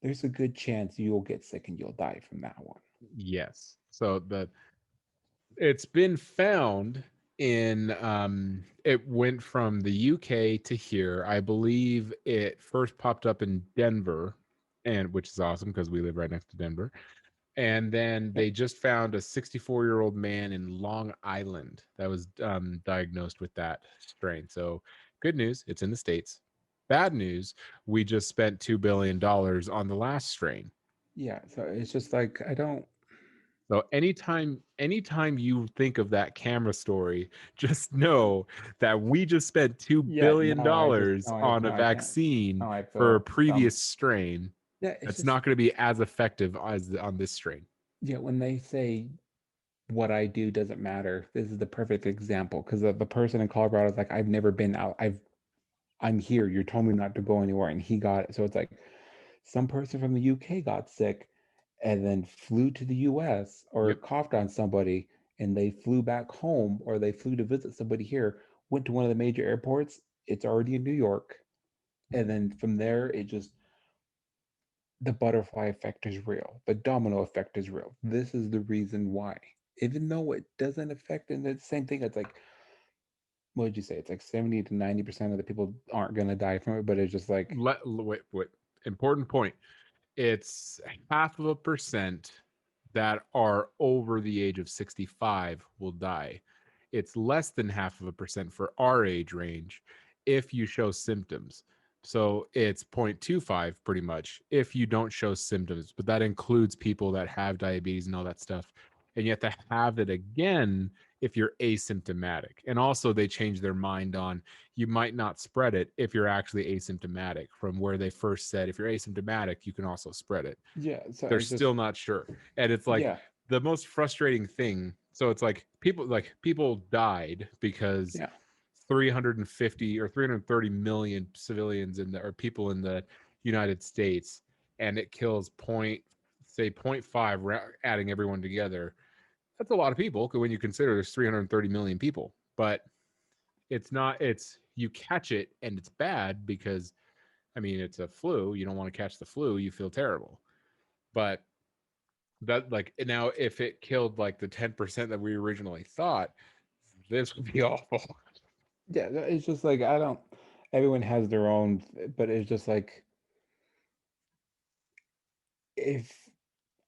B: there's a good chance you'll get sick and you'll die from that one.
A: Yes. So it's been found in it went from the UK to here. I believe it first popped up in Denver, and which is awesome because we live right next to Denver. And then
B: Yep.
A: they just found a 64-year-old man in Long Island that was diagnosed with that strain. So good news, it's in the States. Bad news, we just spent $2 billion on the last strain.
B: Yeah, so it's just like I don't.
A: So anytime you think of that camera story, just know that we just spent $2
B: Yeah,
A: billion
B: no, I just
A: dollars
B: no, I
A: on a
B: no, I can't.
A: vaccine
B: No, I
A: for a
B: feel
A: previous strain
B: yeah. It's
A: that's
B: just
A: not going to be as effective as on this strain.
B: yeah. When they say what I do doesn't matter, this is the perfect example because the person in Colorado is like, I've never been out. I'm here. You told me not to go anywhere, and he got it. So it's like some person from the UK got sick and then flew to the US or
A: Yep.
B: coughed on somebody and they flew back home or they flew to visit somebody here, went to one of the major airports. It's already in New York. And then from there, it just, the butterfly effect is real. The domino effect is real. This is the reason why. Even though it doesn't affect, and it's the same thing, it's like, what did you say? It's like 70 to 90% of the people aren't going to die from it, but it's just like,
A: Wait. Important point. It's 0.5% that are over the age of 65 will die. It's less than 0.5% for our age range if you show symptoms. So it's 0.25 pretty much if you don't show symptoms, but that includes people that have diabetes and all that stuff. And you have to have it again if you're asymptomatic. And also, they change their mind on you might not spread it if you're actually asymptomatic from where they first said if you're asymptomatic, you can also spread it.
B: yeah, so
A: They're
B: it's just,
A: still not sure. And it's like
B: yeah,
A: the most frustrating thing. So it's like people died because
B: yeah.
A: 350 or 330 million civilians in the or people in the United States, and it kills say 0.5 adding everyone together. That's a lot of people when you consider there's 330 million people. But it's not, it's you catch it and it's bad because I mean it's a flu. You don't want to catch the flu, you feel terrible. But that like now if it killed like the 10% that we originally thought, this would be awful.
B: Yeah, it's just like I don't. Everyone has their own, but it's just like if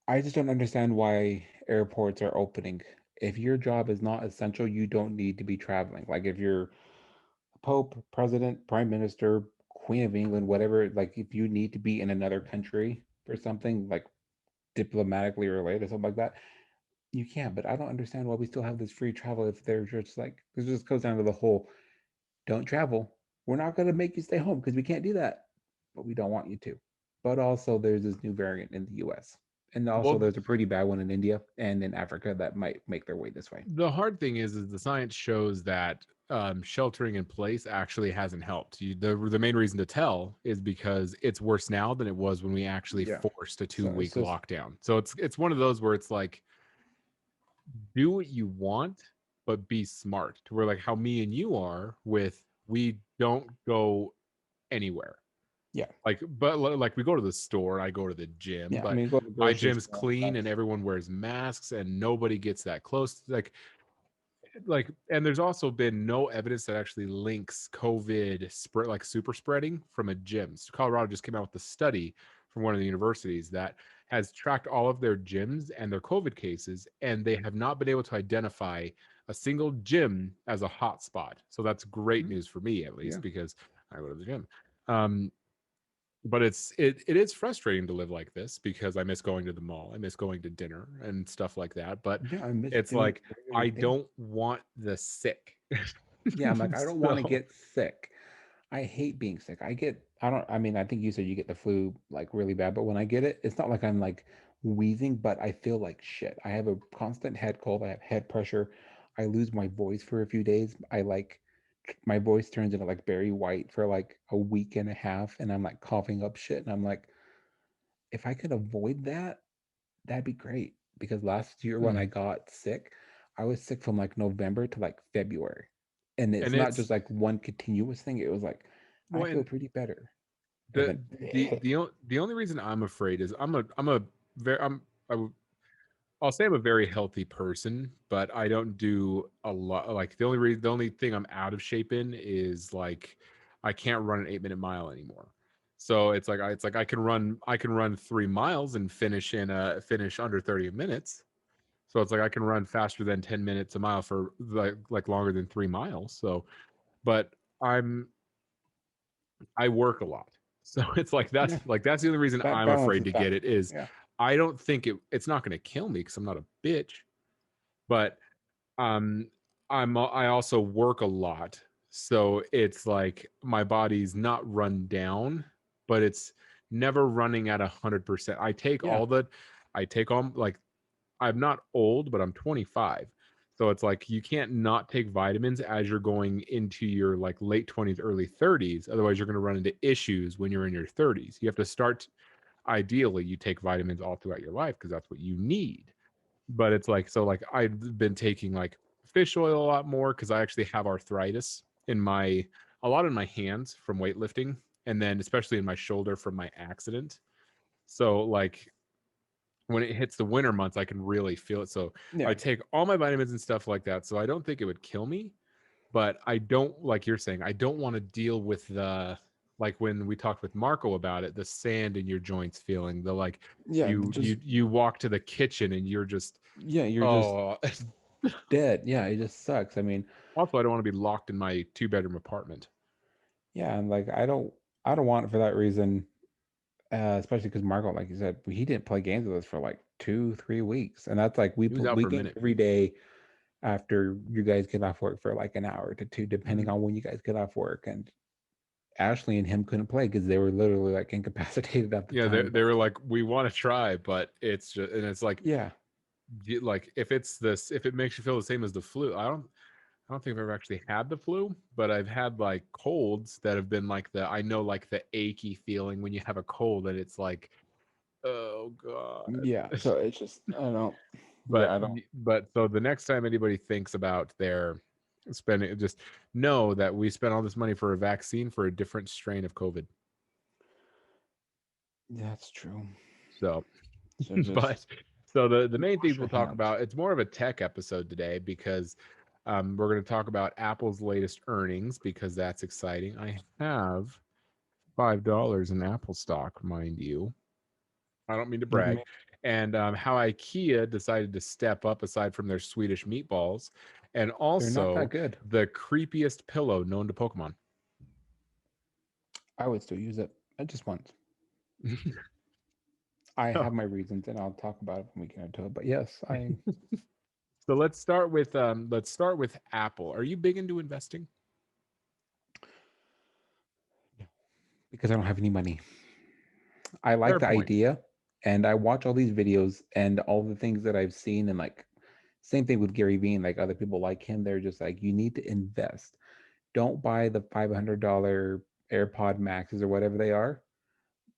B: I just don't understand why airports are opening. If your job is not essential, you don't need to be traveling. Like if you're Pope, President, Prime Minister, Queen of England, whatever, like if you need to be in another country for something like diplomatically related or something like that, you can. But I don't understand why we still have this free travel if they're just like this just goes down to the whole don't travel. We're not going to make you stay home because we can't do that, but we don't want you to. But also, there's this new variant in the US. And also,
A: Well,
B: there's a pretty bad one in India and in Africa that might make their way this way.
A: the hard thing is the science shows that sheltering in place actually hasn't helped. The main reason to tell is because it's worse now than it was when we actually
B: Yeah.
A: forced a
B: So it's
A: 2 week
B: just,
A: lockdown. So it's one of those where it's like do what you want, but be smart. To where like how me and you are with we don't go anywhere.
B: yeah.
A: Like we go to the store, I go to the gym,
B: Yeah. I
A: but
B: mean, go to the
A: my
B: grocery
A: gym's
B: store.
A: clean and
B: That's,
A: everyone wears masks and nobody gets that close. And there's also been no evidence that actually links COVID spread like super spreading from a gym. So Colorado just came out with a study from one of the universities that has tracked all of their gyms and their COVID cases, and they have not been able to identify a single gym as a hot spot. So that's great
B: mm,
A: news for me, at
B: yeah.
A: least, because I go to the gym. Um, but it is frustrating to live like this because I miss going to the mall. I miss going to dinner and stuff like that. But
B: Yeah. I miss
A: it's
B: doing
A: like
B: regular
A: I
B: things.
A: don't want the sick.
B: Yeah. I'm like, I don't want to
A: So
B: get sick. I hate being sick. I don't, I mean, I think you said you get the flu like really bad, but when I get it, it's not like I'm like wheezing, but I feel like shit. I have a constant head cold. I have head pressure. I lose my voice for a few days. My voice turns into like Barry White for like a week and a half, and I'm like coughing up shit. And I'm like, if I could avoid that, that'd be great. Because last year when I
A: Mm.
B: got sick, I was sick from like November to like February. And it's
A: And
B: not
A: it's
B: just like one continuous thing. It was like, I
A: well,
B: feel
A: and
B: pretty better. And
A: the
B: then,
A: the only reason I'm afraid is I'm a very I w- I'll say I'm a very healthy person, but I don't do a lot. Like the only thing I'm out of shape in is like I can't run an 8 minute mile anymore. So it's like I can run 3 miles and finish under 30 minutes. So it's like I can run faster than 10 minutes a mile for like longer than 3 miles. So, but I'm I work a lot. So it's
B: yeah,
A: like that's the only reason
B: that
A: I'm afraid
B: balances
A: to
B: that.
A: get it is
B: Yeah.
A: I don't think it's not going to kill me because I'm not a bitch, but um I also work a lot. So it's like my body's not run down, but it's never running at 100%.
B: Yeah.
A: I take all like I'm not old, but I'm 25. So it's like you can't not take vitamins as you're going into your like late 20s, early 30s. Otherwise, you're going to run into issues when you're in your 30s. You have to start, ideally, you take vitamins all throughout your life because that's what you need. But it's like, so like I've been taking like fish oil a lot more because I actually have arthritis a lot in my hands from weightlifting. And then especially in my shoulder from my accident. So like when it hits the winter months, I can really feel it. So I
B: Yeah.
A: take all my vitamins and stuff like that. So I don't think it would kill me, but I don't, like you're saying, I don't want to deal with like when we talked with Marco about it, the sand in your joints feeling, the like
B: Yeah. Just,
A: you walk to the kitchen and you're just,
B: yeah, you're just
A: oh,
B: dead. Yeah. It just sucks. I mean,
A: also I don't want to be locked in my 2 bedroom apartment.
B: yeah. And like, I don't want it for that reason. Especially because Marco, like you said, he didn't play games with us for like 2, 3 weeks. And that's like,
A: He was out
B: we
A: for a
B: game
A: minute.
B: every day after you guys get off work for like an hour to two, depending
A: Mhm.
B: on when you guys get off work. And Ashley and him couldn't play because they were literally like incapacitated at the
A: Yeah,
B: time.
A: they
B: But
A: were like, we want to try, but it's just, and it's like,
B: yeah,
A: like if it's this, if it makes you feel the same as the flu, I don't think I've ever actually had the flu, but I've had like colds that have been like I know like the achy feeling when you have a cold and it's like, oh God.
B: yeah. So it's just, I don't, yeah,
A: But
B: I don't.
A: so the next time anybody thinks about their spending, just know that we spent all this money for a vaccine for a different strain of COVID.
B: That's true.
A: So,
B: So just
A: but so the main
B: wash
A: things
B: your
A: we'll talk
B: hands.
A: about, it's more of a tech episode today because we're going to talk about Apple's latest earnings because that's exciting. I have $5 in Apple stock, mind you. I don't mean to
B: Never
A: brag.
B: mind.
A: And how IKEA decided to step up aside from their Swedish meatballs, and
B: They're not that
A: also
B: good.
A: the creepiest pillow known to Pokemon.
B: I would still use it. I just once. I
A: so
B: have my reasons, and I'll talk about it when we get into it. But yes, I
A: let's start with Apple. Are you big into investing?
B: because I don't have any money. I like
A: Fair
B: the
A: point.
B: idea, and I watch all these videos and all the things that I've seen, and like same thing with Gary Vee and like other people like him. They're just like, you need to invest. Don't buy the $500 AirPod Maxes or whatever they are.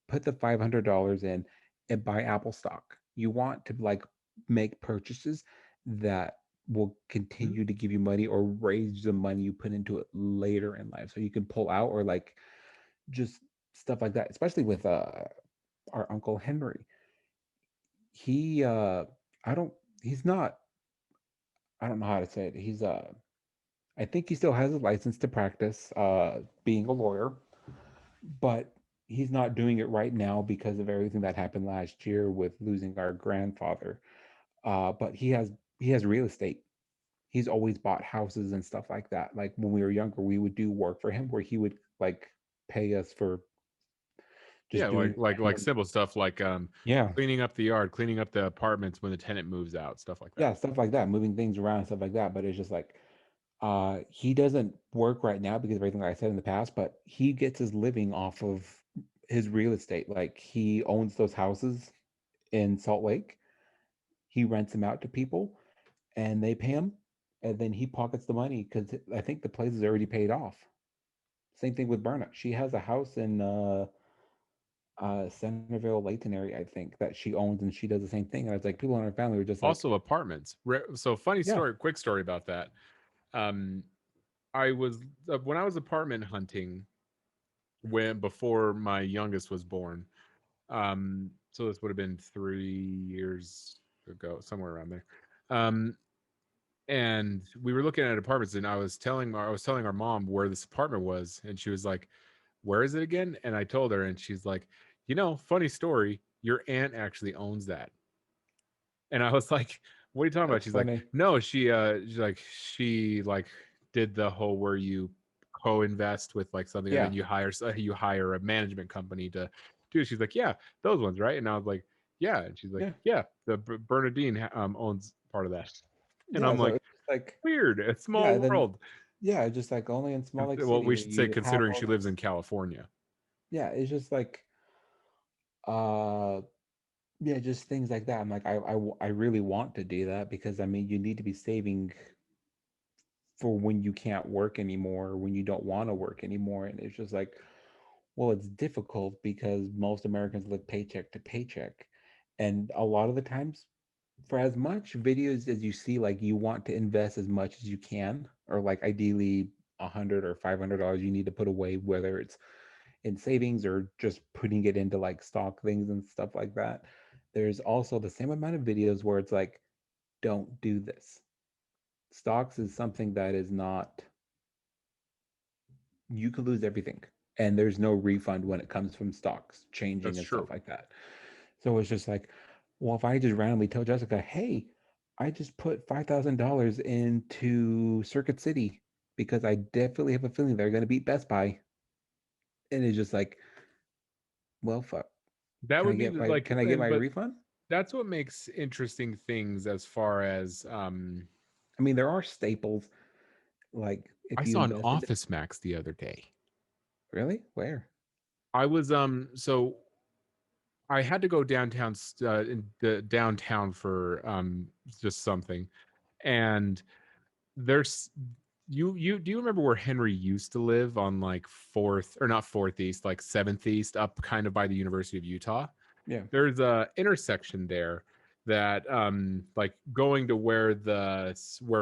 B: Put the $500 in and buy Apple stock. You want to like make purchases that will
A: Mhm.
B: continue to give you money or raise the money you put into it later in life so you can pull out or like just stuff like that, especially with our uncle Henry. He I don't he's not I don't know how to say it. He's I think he still has a license to practice being a lawyer, but he's not doing it right now because of everything that happened last year with losing our grandfather. But he has real estate. He's always bought houses and stuff like that. Like when we were younger, we would do work for him where he would like pay us for
A: Yeah,
B: just doing
A: like
B: random,
A: simple stuff like
B: yeah,
A: cleaning up the yard, cleaning up the apartments when the tenant moves out, stuff like that.
B: yeah, stuff like that, moving things around, stuff like that. But it's just like He doesn't work right now because of everything I said in the past, but he gets his living off of his real estate. Like he owns those houses in Salt Lake. He rents them out to people and they pay him, and then he pockets the money because I think the place is already paid off. Same thing with Berna. She has a house in Centerville, Layton area, I think, that she owns, and she does the same thing. And I was like, people in her family were just like,
A: Also apartments. So funny
B: yeah,
A: story, quick story about that. Um, I was when I was apartment hunting when before my youngest was born. So this would have been 3 years ago, somewhere around there. Um, and we were looking at apartments, and I was telling our mom where this apartment was, and she was like, "Where is it again?" And I told her, and she's like, "Funny story. Your aunt actually owns that." And I was like, "What are you talking about?"
B: that's
A: She's like,
B: funny.
A: "No, she did the whole where you co-invest with like something, and
B: Yeah,
A: then you hire a management company to do it." She's like, "Yeah, those ones, right?" And I was like, "Yeah." And she's like,
B: yeah,
A: "Yeah, the Bernadine owns part of that." And
B: yeah.
A: I'm
B: So
A: like,
B: it's just like,
A: "Weird, a
B: yeah,
A: small
B: and then
A: world."
B: yeah, just like only in small lake
A: Well,
B: city
A: we
B: where
A: should
B: you
A: say
B: just have
A: considering
B: all
A: she lives in
B: these.
A: California.
B: Yeah, it's just like uh yeah, just things like that. I'm like, I really want to do that because I mean, you need to be saving for when you can't work anymore, when you don't want to work anymore. And it's just like, well, it's difficult because most Americans live paycheck to paycheck. And a lot of the times, for as much videos as you see, like you want to invest as much as you can, or like ideally $100 or $500 you need to put away, whether it's in savings or just putting it into like stock things and stuff like that. There's also the same amount of videos where it's like, don't do this. Stocks is something that is not, you could lose everything. And there's no refund when it comes from stocks changing
A: That's
B: and stuff
A: true.
B: like that. So it's just like, well, if I just randomly tell Jessica, hey, I just put $5,000 into Circuit City because I definitely have a feeling they're going to beat Best Buy. And it's just like, well, fuck.
A: That would be
B: Can I get my
A: but
B: refund?
A: that's what makes interesting things as far as
B: I mean, there are staples like
A: I
B: if you
A: saw an
B: invested.
A: Office Max the other day.
B: Really? Where?
A: I was so I had to go downtown in the downtown for just something, and there's you do you remember where Henry used to live on like fourth or not fourth east, like seventh east, up kind of by the University of Utah?
B: Yeah.
A: There's a intersection there that like going to where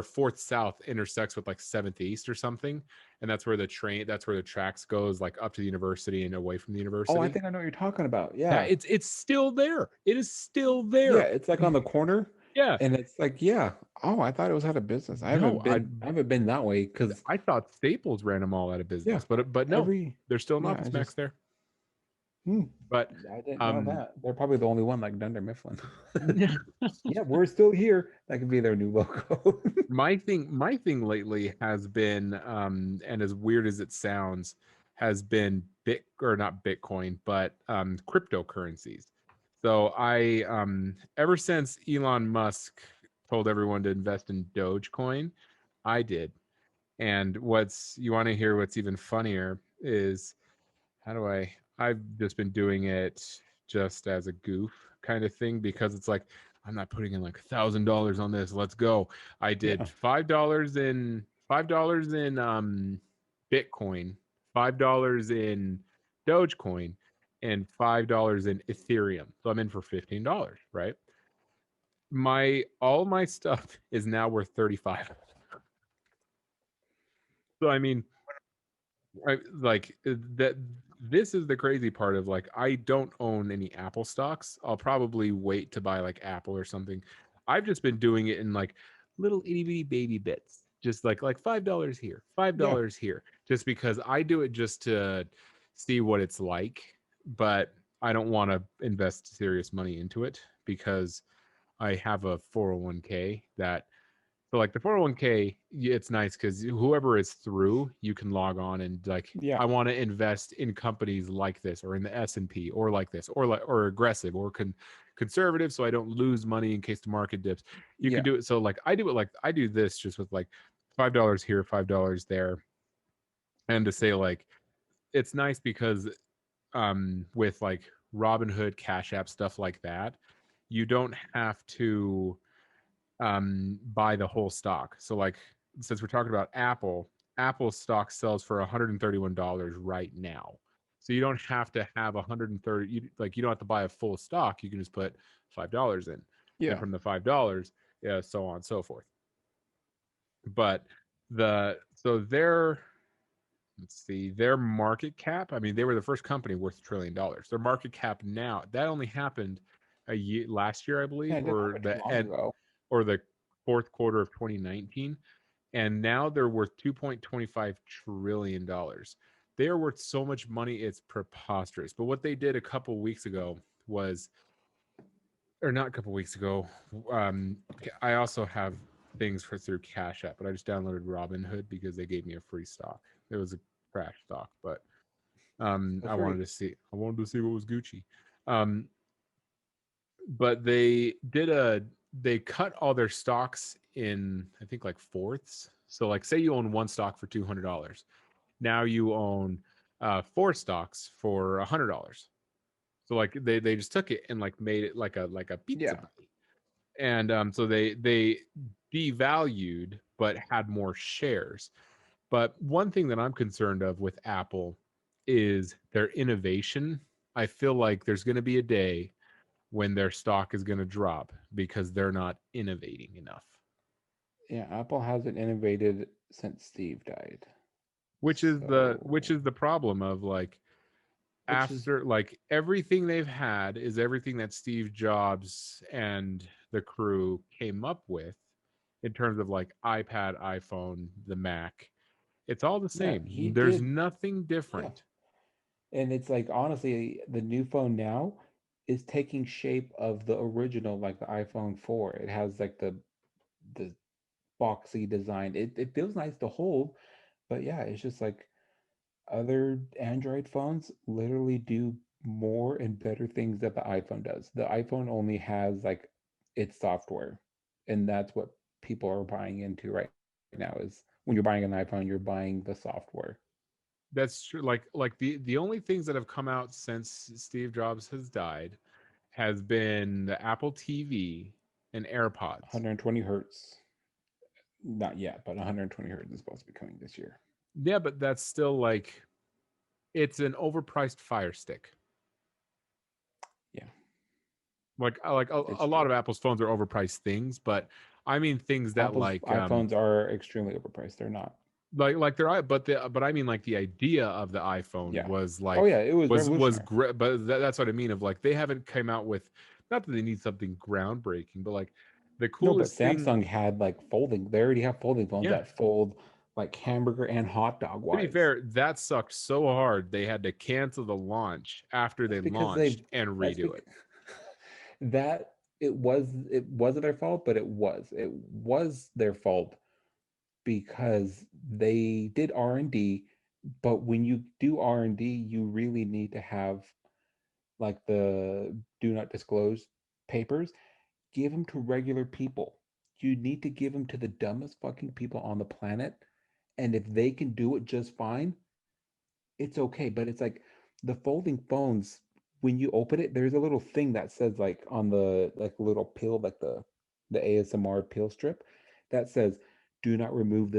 A: Fourth South intersects with like Seventh East or something, and that's where the tracks goes like up to the university and away from the
B: Oh, I
A: university.
B: think I know what you're talking about.
A: That
B: Yeah.
A: it's still there. It is still
B: Yeah,
A: there.
B: it's like on the corner
A: Yeah.
B: and it's like, yeah. Oh, I thought it was out of business.
A: No,
B: I haven't been that way because
A: I thought Staples ran them all out of
B: yeah,
A: business, but no,
B: every
A: there's still an
B: yeah, I
A: Office Max
B: just
A: there.
B: hmm,
A: But
B: I didn't know
A: um
B: that. They're probably the only one like Dunder Mifflin.
A: yeah.
B: Yeah, we're still here. That could be their new logo.
A: My thing lately has been and as weird as it sounds, has been bit or not Bitcoin, but cryptocurrencies. So I ever since Elon Musk told everyone to invest in Dogecoin, I did. And what's you want to hear what's even funnier is how do I've just been doing it just as a goof kind of thing because it's like I'm not putting in like $1,000 on this. Let's go. I did
B: Yeah.
A: $5 in Bitcoin, $5 in Dogecoin, and $5 in Ethereum. So I'm in for $15, right? My all my stuff is now worth 35. So I mean, that this is the crazy part of like I don't own any Apple stocks. I'll probably wait to buy like Apple or something. I've just been doing it in like little itty bitty baby bits, just like $5 here, five
B: Yeah.
A: dollars here, just because I do it just to see what it's like. But I don't want to invest serious money into it because I have a 401k that so like the 401k, it's nice because whoever is through, you can log on and like,
B: Yeah.
A: I want to invest in companies like this or in the S&P or like this or like or aggressive or conservative, so I don't lose money in case the market dips. You can
B: Yeah.
A: do it. So like I do it like I do this just with like $5 here, $5 there. And to say like it's nice because with like Robinhood, Cash App, stuff like that, you don't have to buy the whole stock. So like since we're talking about Apple, Apple stock sells for $131 right now. So you don't have to have 130, you don't have to buy a full stock. You can just put $5 in. And
B: Yeah.
A: from the $5, yeah, so on and so forth. But their let's see, their market cap, I mean, they were the first company worth $1 trillion. Their market cap now, that only happened a year last year, I
B: Yeah,
A: believe,
B: it didn't happen too long ago.
A: or the fourth quarter of 2019. And now they're worth $2.25 trillion. They are worth so much money, it's preposterous. But what they did a couple weeks ago was, or not a couple weeks ago, um, I also have things for through Cash App, but I just downloaded Robinhood because they gave me a free stock. It was a crash stock, but
B: That's
A: I
B: right.
A: wanted to see what was Gucci. Um, but they cut all their stocks in, I think, like fourths. So like say you own one stock for $200, now you own four stocks for $100. So like they just took it and like made it like a pizza
B: Yeah.
A: pie. And so they devalued but had more shares. But one thing that I'm concerned of with Apple is their innovation. I feel like there's going to be a day when their stock is going to drop because they're not innovating enough.
B: Yeah, Apple hasn't innovated since Steve died.
A: Which
B: So,
A: is the problem of like
B: which is
A: after like everything they've had is everything that Steve Jobs and the crew came up with in terms of like iPad, iPhone, the Mac. It's all the
B: yeah, he
A: same. There's
B: did.
A: nothing
B: Yeah.
A: different.
B: And it's like honestly, the new phone now is taking shape of the original, like the iPhone 4. It has like the boxy design. It feels nice to hold, but yeah, it's just like other Android phones literally do more and better things that the iPhone does. The iPhone only has like its software, and that's what people are buying into right now is when you're buying an iPhone, you're buying the software.
A: That's true. Like the only things that have come out since Steve Jobs has died has been the Apple TV and AirPods.
B: 120 hertz, not yet, but 120 hertz is supposed to be coming this year.
A: Yeah, but that's still like it's an overpriced Fire Stick.
B: Yeah,
A: Like
B: it's
A: a lot
B: true.
A: of Apple's phones are overpriced things, but I mean things that
B: Apple's iPhones are extremely overpriced. They're not.
A: like they're but I mean like the idea of the iPhone
B: Yeah.
A: was
B: Oh
A: like
B: yeah, it was
A: was
B: revolutionary.
A: great, but that's what I mean of like they haven't come out with, not that they need something groundbreaking, but like the
B: No, but
A: coolest thing.
B: Samsung had like folding. They already have folding phones
A: Yeah,
B: that fold like hamburger and hot dog
A: to be
B: wise.
A: fair, that sucked so hard they had to cancel the launch after they
B: That's because they
A: launched and
B: that's
A: redo
B: because
A: it.
B: that it wasn't their fault, but it was their fault because they did R&D, but when you do R&D, you really need to have like the do not disclose papers. Give them to regular people. You need to give them to the dumbest fucking people on the planet, and if they can do it just fine, it's okay. But it's like the folding phones, when you open it, there's a little thing that says like on the like little pill, like the ASMR pill strip, that says, "Do not remove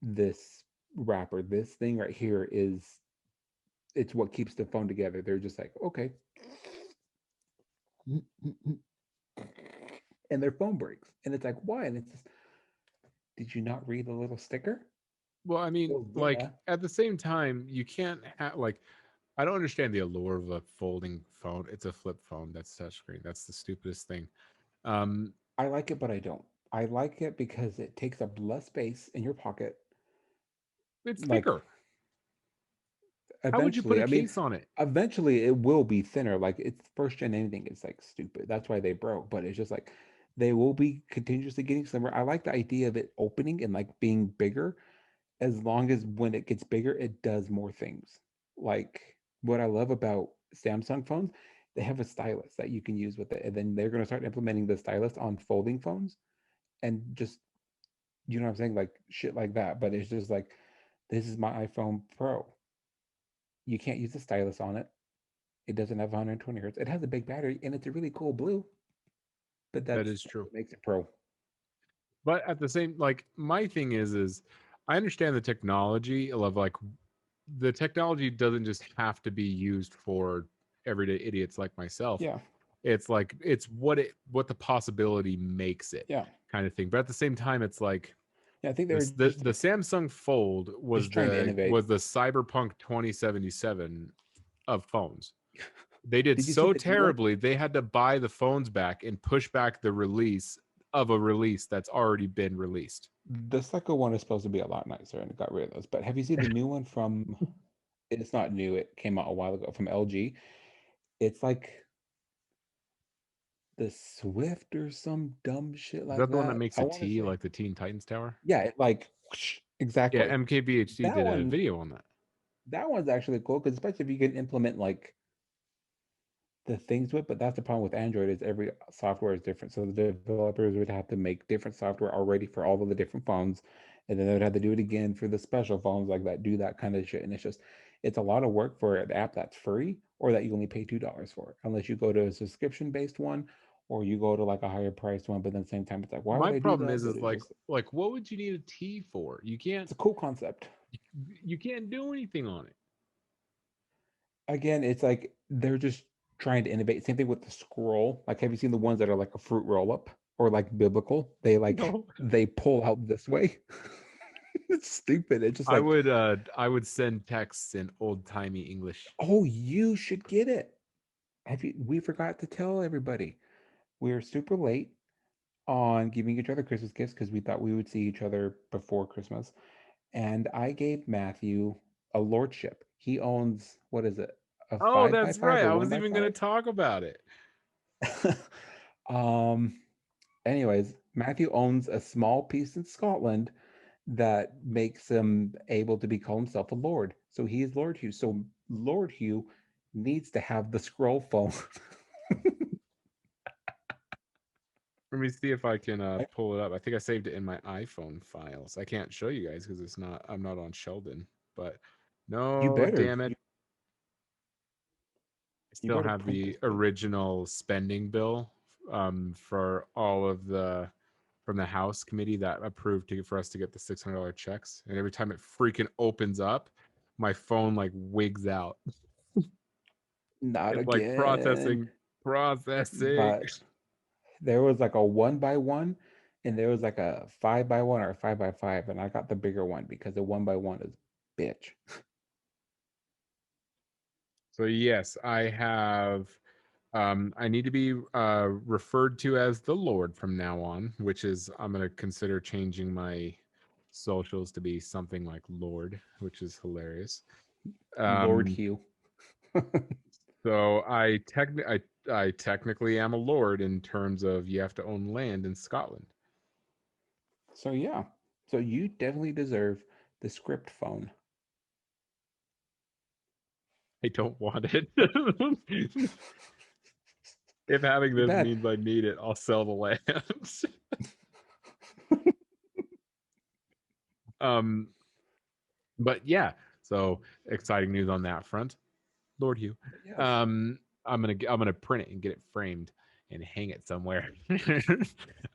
B: this wrapper. This thing right here is it's what keeps the phone together." They're just like, okay, and their phone breaks, and it's like, why? And it's just, did you not read the little sticker?
A: Well, I mean,
B: Well,
A: like
B: yeah.
A: at the same time, you can't have like I don't understand the allure of a folding phone. It's a flip phone. That's touchscreen. That's the stupidest thing. Um,
B: I like it, but I don't. I like it because it takes up less space in your pocket.
A: it's
B: Like
A: thicker. How would you put
B: eventually,
A: a
B: I mean,
A: case on it?
B: eventually it will be thinner. Like it's first gen anything is like stupid. That's why they broke. But it's just like they will be continuously getting slimmer. I like the idea of it opening and like being bigger, as long as when it gets bigger, it does more things. Like what I love about Samsung phones, they have a stylus that you can use with it. And then they're going to start implementing the stylus on folding phones and just You know what I'm saying? Like shit like that. But it's just like, this is my iPhone Pro. You can't use the stylus on it. It doesn't have 120 hertz. It has a big battery and it's a really cool blue, but
A: That
B: that's
A: is true.
B: what makes it Pro.
A: But at the same, like, my thing is I understand the technology of like the technology doesn't just have to be used for everyday idiots like myself.
B: Yeah.
A: It's like it's what the possibility makes it
B: Yeah.
A: kind of thing. But at the same time, it's like
B: Yeah. I think they were
A: this the Samsung Fold
B: just trying to innovate.
A: was the Cyberpunk 2077 of phones. They did
B: Did you see
A: so
B: the new one?
A: terribly they had to buy the phones back and push back the release of a release that's already been released.
B: The second one is supposed to be a lot nicer and it got rid of those. But have you seen the new one from, it's not new, it came out a while ago from LG. It's like the Swift or some dumb shit
A: Is
B: like
A: that the one that
B: that.
A: makes
B: I
A: a
B: want to
A: T
B: say,
A: like the Teen Titans Tower?
B: yeah, it like whoosh,
A: Yeah,
B: exactly.
A: MKBHD
B: That
A: did a
B: one,
A: video on that.
B: that one's actually cool because especially if you can implement like the things with, but that's the problem with Android is every software is different. So the developers would have to make different software already for all of the different phones, and then they would have to do it again for the special phones like that, do that kind of shit. And it's just it's a lot of work for an app that's free or that you only pay $2 for, unless you go to a subscription based one or you go to like a higher priced one. But then at the same time, it's like, why would
A: My
B: I do
A: problem
B: that? But
A: is
B: it's just
A: like what would you need a T for?
B: it's a cool concept.
A: You can't do anything on it.
B: Again, it's like they're just trying to innovate. Same thing with the scroll. Like, have you seen the ones that are like a fruit roll up or like biblical? They like
A: No.
B: they pull out this way. It's stupid. It's just like,
A: I would send texts in old timey English.
B: oh, you should get it. Have you? We forgot to tell everybody. We're super late on giving each other Christmas gifts because we thought we would see each other before Christmas. And I gave Matthew a lordship. He owns what is it? A
A: Oh,
B: five by
A: that's
B: five
A: right.
B: or
A: I
B: one
A: was
B: by
A: even gonna
B: five?
A: talk about it.
B: um Anyways, Matthew owns a small piece in Scotland that makes him able to be call himself a lord. So he is Lord Hugh. So Lord Hugh needs to have the scroll phone.
A: Let me see if I can pull it up. I think I saved it in my iPhone files. I can't show you guys because it's not. I'm not on Sheldon. But
B: You
A: no,
B: better
A: damn it!
B: you,
A: I
B: you
A: still
B: better
A: have
B: print
A: the
B: this thing.
A: original spending bill for all of the from the House committee that approved for us to get the $600 checks. And every time it freaking opens up, my phone like wigs out.
B: Not
A: It's like
B: again.
A: processing.
B: But there was like a 1 by 1 and there was like a 5 by 1 or a 5 by 5. And I got the bigger one because the 1 by 1 is bitch.
A: So yes, I have. I need to be referred to as the Lord from now on, which is I'm gonna consider changing my socials to be something like Lord, which is hilarious.
B: Lord
A: Um,
B: Hugh.
A: so I technically am a Lord in terms of you have to own land in Scotland.
B: So yeah. So you definitely deserve the script phone.
A: I don't want it. If having
B: Too
A: this
B: bad.
A: means I need it, I'll sell the land. um, but yeah, so exciting news on that front. Lord Hugh.
B: But yes.
A: I'm gonna print it and get it framed and hang it somewhere.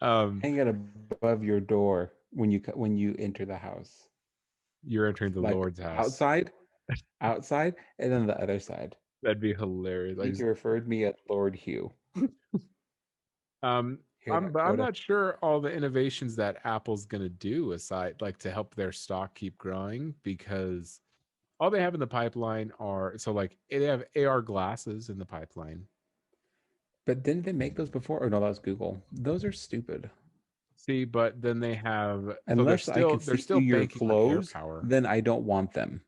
A: um,
B: Hang it above your door when you enter the house.
A: you're entering the
B: Like
A: Lord's house.
B: outside, outside, and then the other side.
A: That'd be hilarious.
B: I think you referred me as Lord Hugh.
A: Um,
B: Hear that,
A: but I'm
B: Coda?
A: not sure all the innovations that Apple's gonna do aside, like to help their stock keep growing, because all they have in the pipeline are so like they have AR glasses in the pipeline.
B: But didn't they make those before? Oh no, that was Google. Those are stupid.
A: See, but then they have so
B: Unless I can
A: they're
B: see
A: still
B: through your
A: banking on air
B: clothes,
A: power.
B: then I don't want them.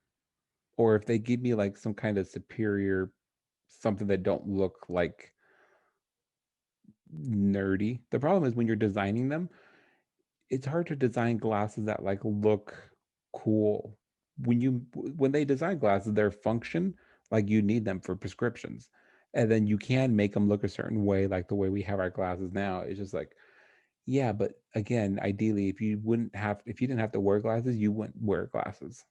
B: Or if they give me like some kind of superior something that don't look like nerdy. The problem is when you're designing them, it's hard to design glasses that like look cool. When they design glasses, their function like you need them for prescriptions. And then you can make them look a certain way, like the way we have our glasses now. It's just like Yeah, but again, ideally, if you didn't have to wear glasses, you wouldn't wear glasses.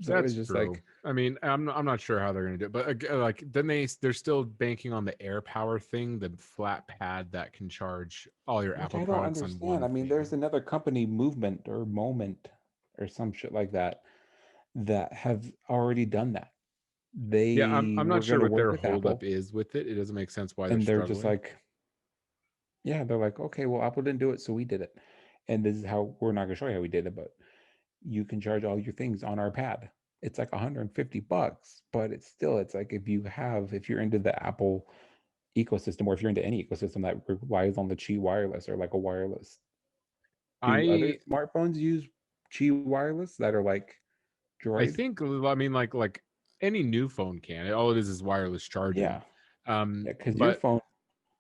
B: So
A: That's
B: it's just
A: true.
B: like,
A: I mean, I'm not sure how they're gonna do it, but like then they're still banking on the air power thing, the flat pad that can charge all your
B: which
A: Apple
B: I don't
A: products on
B: understand.
A: one
B: I mean,
A: thing.
B: there's another company, Movement or Moment or some shit like that, that have already done that.
A: Yeah,
B: They
A: I'm
B: were
A: not
B: going
A: sure
B: to
A: what
B: work
A: their
B: with
A: holdup
B: Apple,
A: is with it. It doesn't make sense why they're
B: and they're just
A: struggling.
B: like, yeah, they're like, okay, well, Apple didn't do it, so we did it. And this is how we're not going to show you how we did it, but you can charge all your things on our pad. It's like $150, but it's like if you're into the Apple ecosystem, or if you're into any ecosystem that relies on the Qi wireless or like a wireless. Do other
A: I
B: smartphones use Qi wireless that are like
A: I
B: Droid?
A: think I mean like any new phone can. All it is wireless charging.
B: Yeah, yeah, because your
A: But
B: phone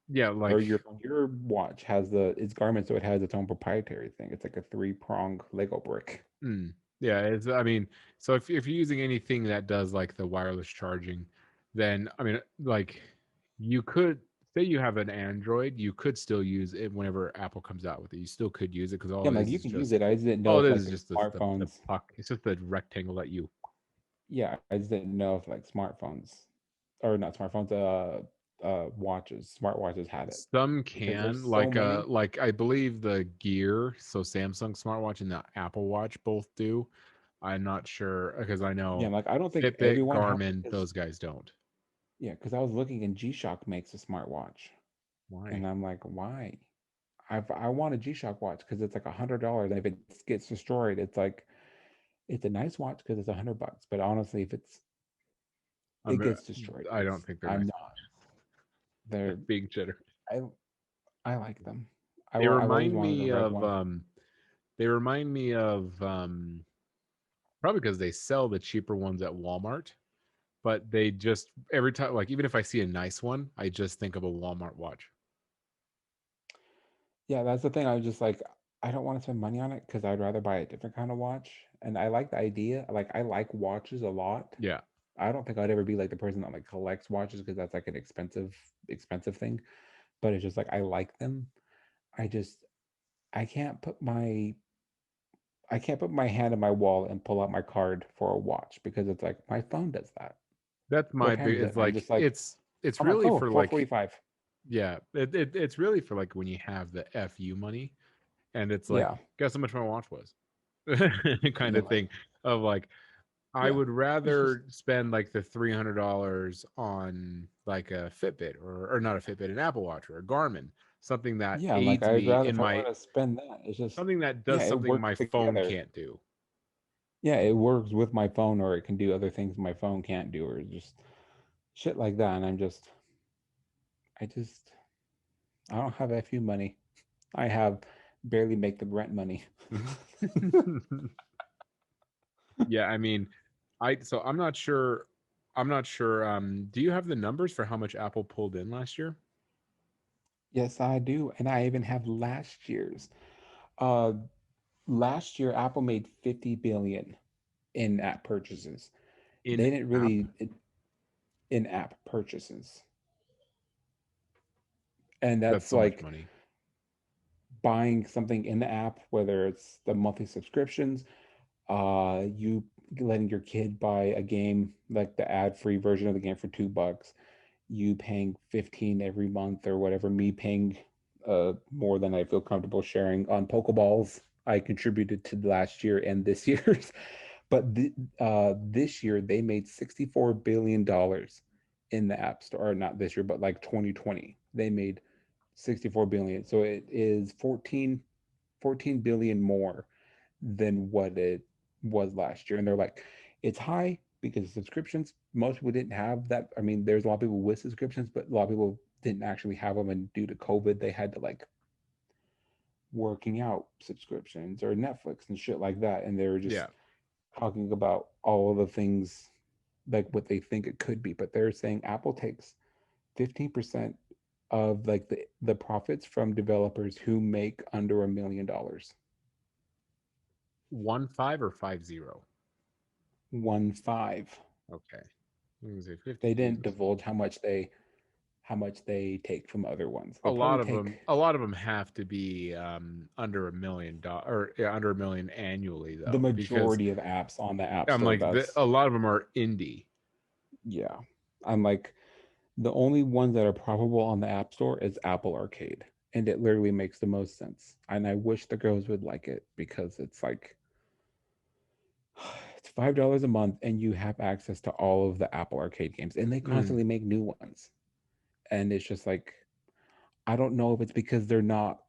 A: yeah,
B: or
A: like
B: your watch has it's Garmin, so it has its own proprietary thing. It's like a three-prong Lego brick.
A: mm, yeah, it's I mean, so if you're using anything that does like the wireless charging, then I mean like you could say you have an Android, you could still use it whenever Apple comes out with it. You still could use it because
B: Yeah, like you can use it. I just didn't know
A: all
B: if
A: it
B: like
A: is just the
B: smartphones.
A: puck. It's just the rectangle that you
B: Yeah, I just didn't know if like smartphones or not smartphones, watches, smartwatches had it
A: some
B: because there's
A: can
B: so many.
A: like I believe the Gear, so Samsung smartwatch and the Apple Watch both do. I'm not sure because I
B: Yeah,
A: know
B: like I don't think
A: Fitbit,
B: everyone has it
A: Garmin,
B: because
A: those guys don't.
B: yeah, because I was looking and G-Shock makes a smartwatch,
A: Why?
B: and I'm like, why? I want a G-Shock watch because it's like $100, and if it gets destroyed, it's like it's a nice watch because it's $100. But honestly, if it
A: I'm
B: gets destroyed,
A: I don't think they're
B: I'm
A: nice
B: not.
A: watches.
B: They're
A: Being generous.
B: I I like them.
A: They
B: I've always
A: remind
B: wanted a
A: me
B: red
A: of
B: one.
A: they remind me of probably because they sell the cheaper ones at Walmart, but they just every time like even if I see a nice one, I just think of a Walmart watch.
B: Yeah, that's the thing. I was just like, I don't want to spend money on it because I'd rather buy a different kind of watch. And I like the idea. Like I like watches a lot.
A: Yeah.
B: I don't think I'd ever be like the person that like collects watches because that's like an expensive thing. But it's just like I like them. I just I can't put my I can't put my hand in my wallet and pull out my card for a watch because it's like my phone does that.
A: That's
B: What
A: my
B: time
A: big
B: is it?
A: it's
B: And I'm
A: like
B: just like
A: it's
B: I'm like,
A: really
B: oh,
A: for like
B: 4:45.
A: yeah, it's really for like when you have the FU money and it's like
B: Yeah.
A: guess how much my watch was kind
B: Yeah,
A: of
B: like
A: thing of like I
B: yeah.
A: would
B: It's just
A: rather spend like the $300 on like a Fitbit or not a Fitbit, an Apple Watch or a Garmin, something that
B: yeah, like
A: aids
B: I'd
A: me
B: rather
A: in
B: if I
A: my
B: want to spend that, it's just
A: something that
B: yeah,
A: does
B: it
A: something
B: works
A: my phone
B: together.
A: can't do.
B: Yeah, it works with my phone or it can do other things my phone can't do or just shit like that. And I just I don't have FU money. I have barely make the rent money.
A: Yeah, I mean, I'm not sure. I'm not sure. Do you have the numbers for how much Apple pulled in last year
B: Yes, I do. And I even have last year's. Uh last year Apple made 50 billion in app purchases.
A: in
B: They didn't
A: app?
B: really in app purchases. And
A: That's
B: that's
A: so much
B: like
A: money.
B: buying something in the app, whether it's the monthly subscriptions, you letting your kid buy a game like the ad-free version of the game for $2, you paying 15 every month or whatever, me paying more than I feel comfortable sharing on Pokeballs. I contributed to last year and this year's, but this year they made $64 billion in the App Store, or not this year, but like 2020. They made 64 billion. So it is 14 billion more than what it was last year. And they're like, it's high because of subscriptions. Most people didn't have that. I mean, there's a lot of people with subscriptions, but a lot of people didn't actually have them. And due to COVID, they had to like working out subscriptions or Netflix and shit like that. And they were just
A: Yeah.
B: talking about all of the things like what they think it could be. But they're saying Apple takes 15% of like the profits from developers who make under $1 million.
A: 1.5 or 5.0?
B: 1.5.
A: Okay. I'm gonna say 50
B: They didn't
A: games.
B: divulge how much they how much they take from other ones.
A: A
B: They'll probably
A: lot of
B: take
A: them, a lot of them have to be under $1 million or yeah, under 1 million annually
B: the
A: though, because
B: majority of apps on the App
A: I'm
B: Store.
A: like
B: That's
A: a lot of them are indie.
B: yeah. I'm like the only ones that are probable on the App Store is Apple Arcade. And it literally makes the most sense. And I wish the girls would like it because it's like it's $5 a month and you have access to all of the Apple Arcade games. And they
A: Mm,
B: constantly make new ones. And it's just like I don't know if it's because they're not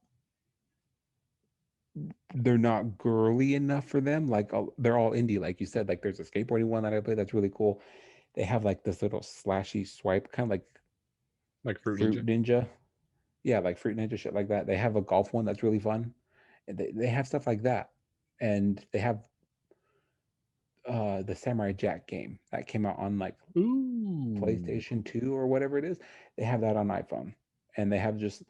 B: girly enough for them. Like they're all indie, like you said. Like there's a skateboarding one that I play that's really cool. They have like this little slashy swipe, kind of like
A: like Fruit
B: Fruit
A: Ninja.
B: Ninja. Yeah, like Fruit Ninja shit like that. They have a golf one that's really fun. And they have stuff like that. And they have the Samurai Jack game that came out on like
A: Ooh.
B: PlayStation 2 or whatever it is. They have that on iPhone. And they just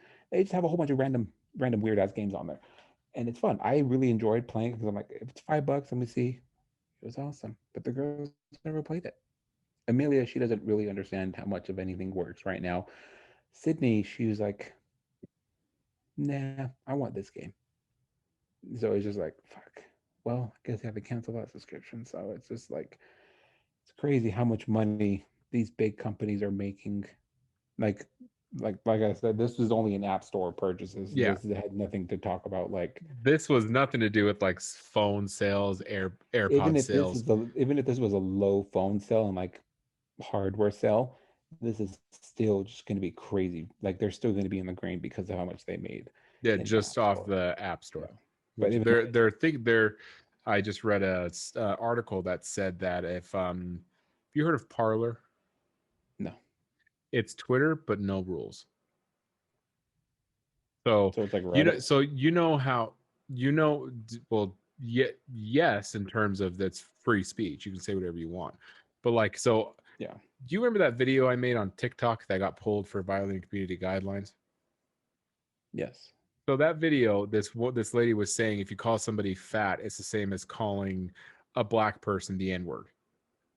B: have a whole bunch of random weird ass games on there. And it's fun. I really enjoyed playing because I'm like, if it's $5, let me see. It was awesome. But the girls never played it. Amelia, she doesn't really understand how much of anything works right now. Sydney, she was like, nah, I want this game. So it's just like, fuck. Well, I guess I have to cancel that subscription. So it's just like, it's crazy how much money these big companies are making. Like, like I said, this was only an app store purchases.
A: Yeah.
B: This had nothing to talk about. Like,
A: This was nothing to do with like phone sales, AirPod sales.
B: even if this was a low phone sale and like hardware sale, this is still just going to be crazy. Like they're still going to be in the green because of how much they made
A: Yeah,
B: in the
A: just
B: App
A: off
B: Store.
A: the App
B: Yeah,
A: Store,
B: but
A: which
B: even
A: they're I just read a article that said that if you heard of Parler,
B: no,
A: it's Twitter but no rules. So
B: so it's like Reddit.
A: you know how well yes, in terms of that's free speech, you can say whatever you want, but like, so
B: Yeah.
A: do you remember that video I made on TikTok that got pulled for violating community guidelines?
B: Yes.
A: So that video, this lady was saying, if you call somebody fat, it's the same as calling a black person the N word.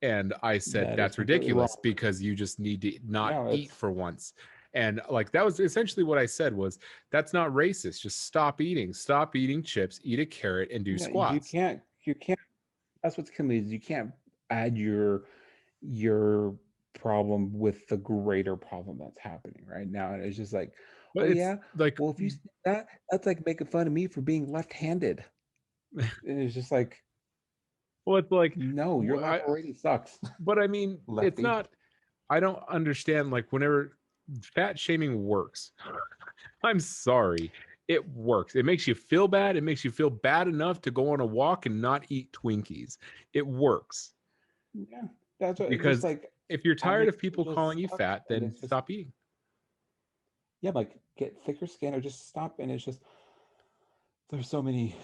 A: And I said,
B: That is
A: that's
B: completely
A: ridiculous
B: wrong.
A: because you just need to not
B: No,
A: eat
B: it's
A: for once. And like, that was essentially what I said was, that's not racist. Just stop eating chips, eat a carrot, and do
B: no,
A: squats.
B: you can't. That's what's killing me is you can't add your problem with the greater problem that's happening right now. And it's just like,
A: But
B: oh
A: it's
B: yeah,
A: like,
B: well if you say that, that's like making fun of me for being left-handed. And it's just like,
A: well, it's like,
B: no, your life
A: I,
B: already sucks,
A: but I mean, it's
B: lefty.
A: not, I don't understand, like, whenever fat shaming works, I'm sorry. It works. It makes you feel bad. It makes you feel bad enough to go on a walk and not eat Twinkies. It works.
B: Yeah, that's what it's just
A: Because
B: like.
A: if you're
B: I
A: tired
B: make
A: of
B: people
A: people calling
B: just
A: you
B: suck,
A: fat,
B: and
A: then
B: it's just
A: stop eating.
B: yeah, like get thicker skin or just stop. And it's just there's so many.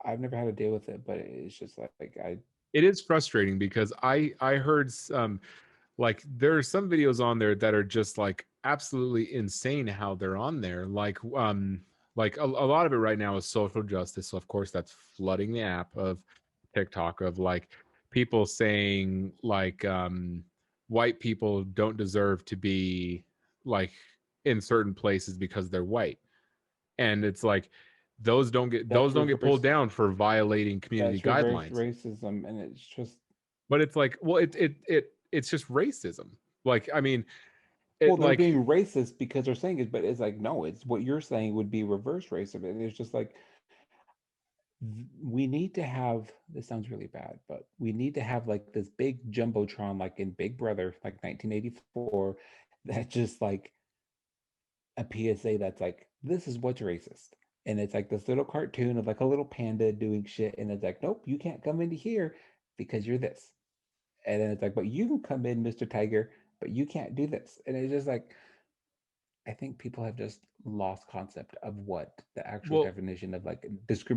B: I've never had to deal with it, but it's just like I
A: It is frustrating because I heard some, like, there are some videos on there that are just like absolutely insane how they're on there. Like a lot of it right now is social justice. So of course that's flooding the app of TikTok, of like people saying like white people don't deserve to be like in certain places because they're white. And it's like those
B: that's
A: don't get pulled
B: reverse
A: down for violating community
B: that's reverse
A: guidelines.
B: racism, and it's just
A: But it's like, well, it's just racism. Like, I mean,
B: well,
A: it
B: they're
A: like
B: being racist because they're saying it, but it's like no, it's what you're saying would be reverse racism, and it's just like we need to have this sounds really bad, but we need to have like this big jumbotron, like in Big Brother, like 1984, that just like a PSA that's like, this is what's racist. And it's like this little cartoon of like a little panda doing shit. And it's like, nope, you can't come into here because you're this. And then it's like, but you can come in, Mr. Tiger, but you can't do this. And it's just like, I think people have just lost concept of what the actual
A: well
B: definition of like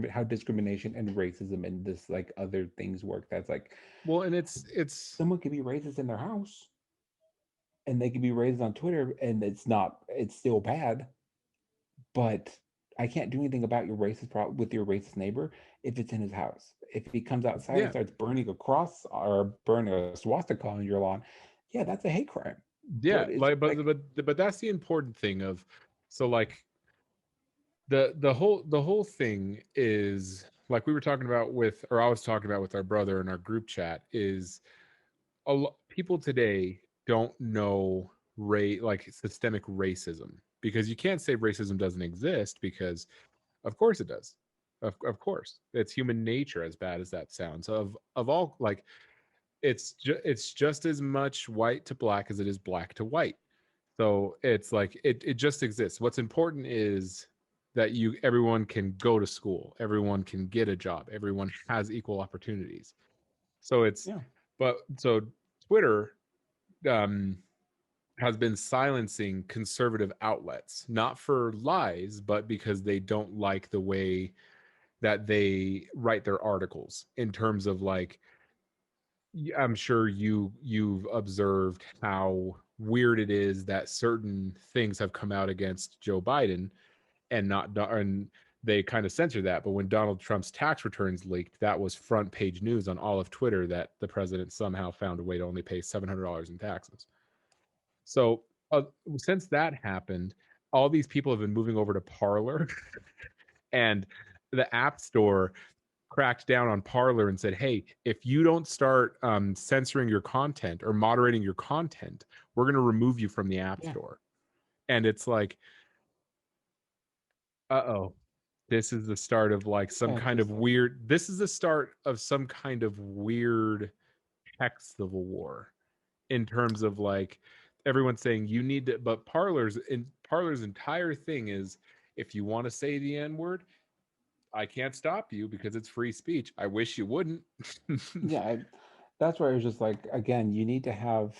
B: how discrimination and racism and this like other things work. That's like
A: and it's
B: someone could be racist in their house and they could be racist on Twitter and it's still bad, but I can't do anything about your racist problem with your racist neighbor if it's in his house. If he comes outside and
A: yeah.
B: starts burning a cross or burning a swastika on your lawn, yeah, that's a hate crime.
A: Yeah,
B: But it's
A: like
B: like,
A: but that's the important thing of, so like the whole thing is like we were talking about with, or I was talking about with our brother in our group chat, is people today don't know like systemic racism, because you can't say racism doesn't exist, because of course it does. Of course it's human nature, as bad as that sounds. Of all, like, it's just as much white to black as it is black to white. So it's like it just exists. What's important is that everyone can go to school, everyone can get a job, everyone has equal opportunities. So it's,
B: yeah,
A: but so Twitter um has been silencing conservative outlets, not for lies, but because they don't like the way that they write their articles, in terms of like, I'm sure you've observed how weird it is that certain things have come out against Joe Biden, and not, and they kind of censor that. But when Donald Trump's tax returns leaked, that was front page news on all of Twitter, that the president somehow found a way to only pay $700 in taxes. So uh, since that happened, all these people have been moving over to Parler, and the App Store cracked down on Parler and said, "Hey, if you don't start censoring your content or moderating your content, we're going to remove you from the App
B: yeah,
A: Store." And it's like, oh, this is the start of like some
B: yeah. It's
A: kind of
B: just like,
A: weird. This is the start of some kind of weird tech civil war, in terms of like everyone saying you need to. But Parler's entire thing is, if you want to say the N word, I can't stop you because it's free speech. I wish you wouldn't.
B: yeah. That's where it's just like, again, you need to have.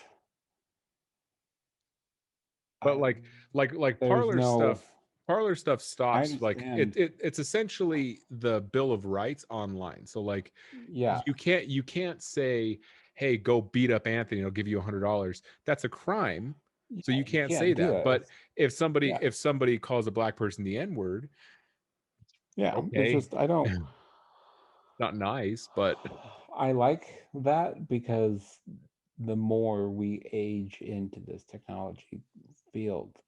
A: But
B: Uh,
A: like
B: there's no.
A: Parlor stuff
B: I
A: stops, like
B: understand.
A: it's essentially the Bill of Rights online. So like
B: Yeah,
A: you can't say, hey, go beat up Anthony, I'll give you $100. That's a crime. So
B: yeah.
A: you
B: You
A: can't say
B: can't do
A: that.
B: that.
A: But
B: It's
A: if
B: yeah,
A: somebody calls a black person the N-word,
B: yeah. It's
A: okay.
B: just I don't.
A: Not nice, but
B: I like that because the more we age into this technology field,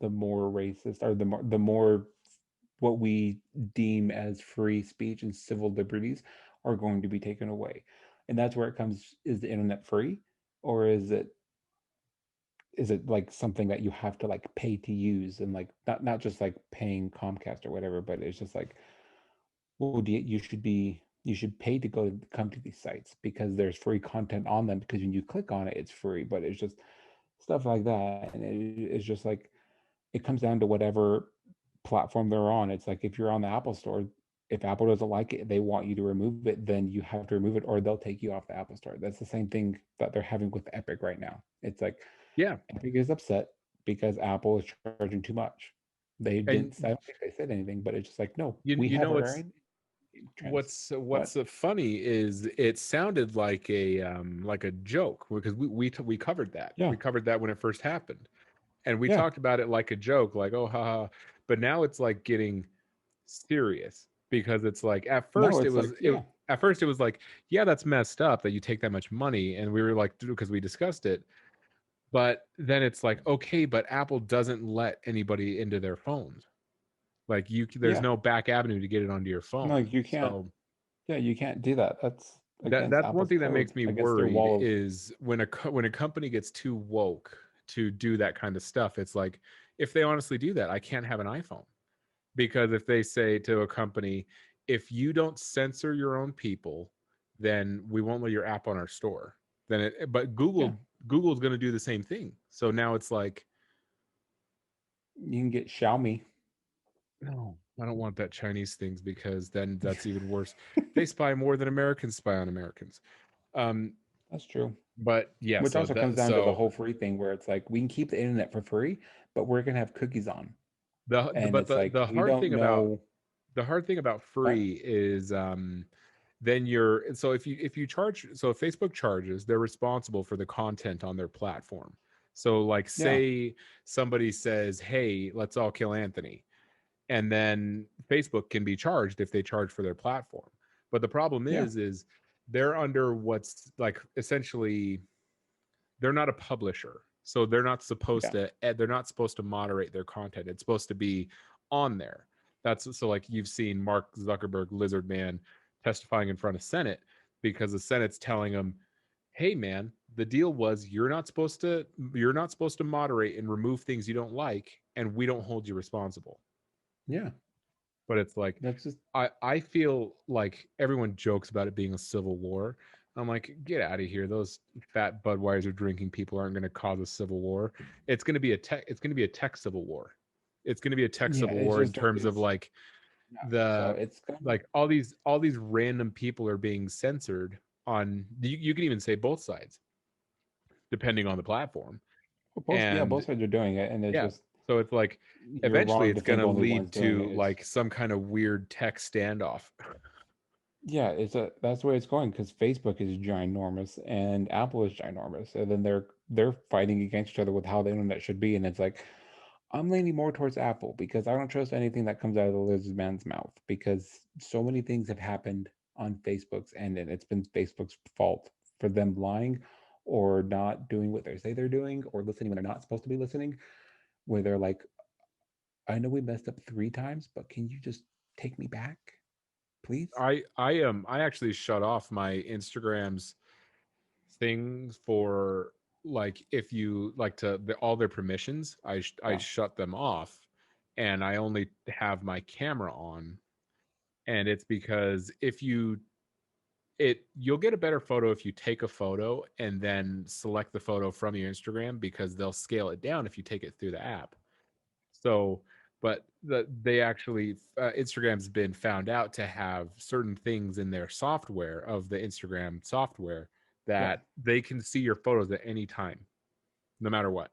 B: the more racist, or the more what we deem as free speech and civil liberties are going to be taken away. And that's where it comes, is the internet free, or is it like something that you have to like pay to use, and like not just like paying Comcast or whatever, but it's just like, well, you should pay to come to these sites because there's free content on them, because when you click on it, it's free. But it's just stuff like that, and it's just like, it comes down to whatever platform they're on. It's like, if you're on the Apple Store, if Apple doesn't like it, they want you to remove it, then you have to remove it, or they'll take you off the Apple Store. That's the same thing that they're having with Epic right now. It's like
A: yeah.
B: Epic is upset because Apple is charging too much. They
A: And
B: didn't. I don't think they said anything, but it's just like, no, we
A: you
B: have
A: know
B: our own trans. What?
A: what's funny is it sounded like a joke, because we covered that.
B: Yeah,
A: We covered that when it first happened, and we
B: yeah.
A: talked about it like a joke, like, oh, haha. But now it's like getting serious, because it's like,
B: No, it's like, yeah,
A: at first it was like, yeah, that's messed up that you take that much money, and we were like, because we discussed it. But then it's like, okay, but Apple doesn't let anybody into their phones. Like, there's
B: yeah.
A: no back avenue to get it onto your
B: No,
A: phone.
B: you can't.
A: So
B: Yeah, you can't do that. That's against
A: that's one
B: Apple's
A: thing that
B: code,
A: makes me
B: against their
A: worried,
B: wall of.
A: is when when a company gets too woke to do that kind of stuff. It's like, if they honestly do that, I can't have an iPhone, because if they say to a company, if you don't censor your own people, then we won't let your app on our store. Then but
B: Yeah,
A: Google's going to do the same thing. So now it's like,
B: you can get Xiaomi.
A: no, I don't want that Chinese things, because then that's even worse. They spy more than Americans spy on Americans. Um,
B: That's true.
A: but yeah,
B: Which
A: so
B: also comes
A: that
B: down to the whole free thing, where it's like, we can keep the internet for free, but we're gonna have cookies on, and
A: but
B: it's like, we don't know.
A: the hard thing about
B: What?
A: free is, then you're, so if you charge, so if Facebook charges, they're responsible for the content on their platform. So like,
B: Yeah,
A: say somebody says, hey, let's all kill Anthony, and then Facebook can be charged if they charge for their platform. But the problem
B: yeah,
A: is they're under what's like, essentially, they're not a publisher. So they're not supposed
B: Yeah.
A: to they're not supposed to moderate their content. It's supposed to be on there. That's so like you've seen Mark Zuckerberg, Lizard Man, testifying in front of Senate because the Senate's telling him, "Hey man, the deal was you're not supposed to moderate and remove things you don't like, and we don't hold you responsible."
B: Yeah.
A: But it's like
B: That's just
A: I feel like everyone jokes about it being a civil war. I'm like, get out of here. Those fat Budweiser drinking people aren't going to cause a civil war. It's going to be a tech civil war. It's going to be a tech
B: yeah,
A: civil
B: it's
A: war in
B: just like
A: terms of like
B: yeah. So
A: the
B: it's kind of
A: like all these random people are being censored on you can even say both sides depending on the platform.
B: both
A: And
B: sides are doing it, and it's
A: yeah,
B: just
A: so it's like
B: you're
A: eventually
B: wrong
A: it's
B: to
A: going
B: think
A: to
B: only one's
A: lead
B: doing
A: to
B: it. It's
A: like some kind of weird tech standoff.
B: yeah, that's the way it's going because Facebook is ginormous and Apple is ginormous, and then they're fighting against each other with how the internet should be, and it's like I'm leaning more towards Apple because I don't trust anything that comes out of the lizard man's mouth because so many things have happened on Facebook's end, and it's been Facebook's fault for them lying or not doing what they say they're doing or listening when they're not supposed to be listening, where they're like, I know we messed up 3 times, but can you just take me back, please?
A: I actually shut off my Instagram's things for like if you like all their permissions I
B: Yeah.
A: shut them off and I only have my camera on, and it's because if you it you'll get a better photo if you take a photo and then select the photo from your Instagram because they'll scale it down if you take it through the app. So, but they actually Instagram's been found out to have certain things in their software of the Instagram software
B: Yeah.
A: that they can see your photos at any time, no matter what.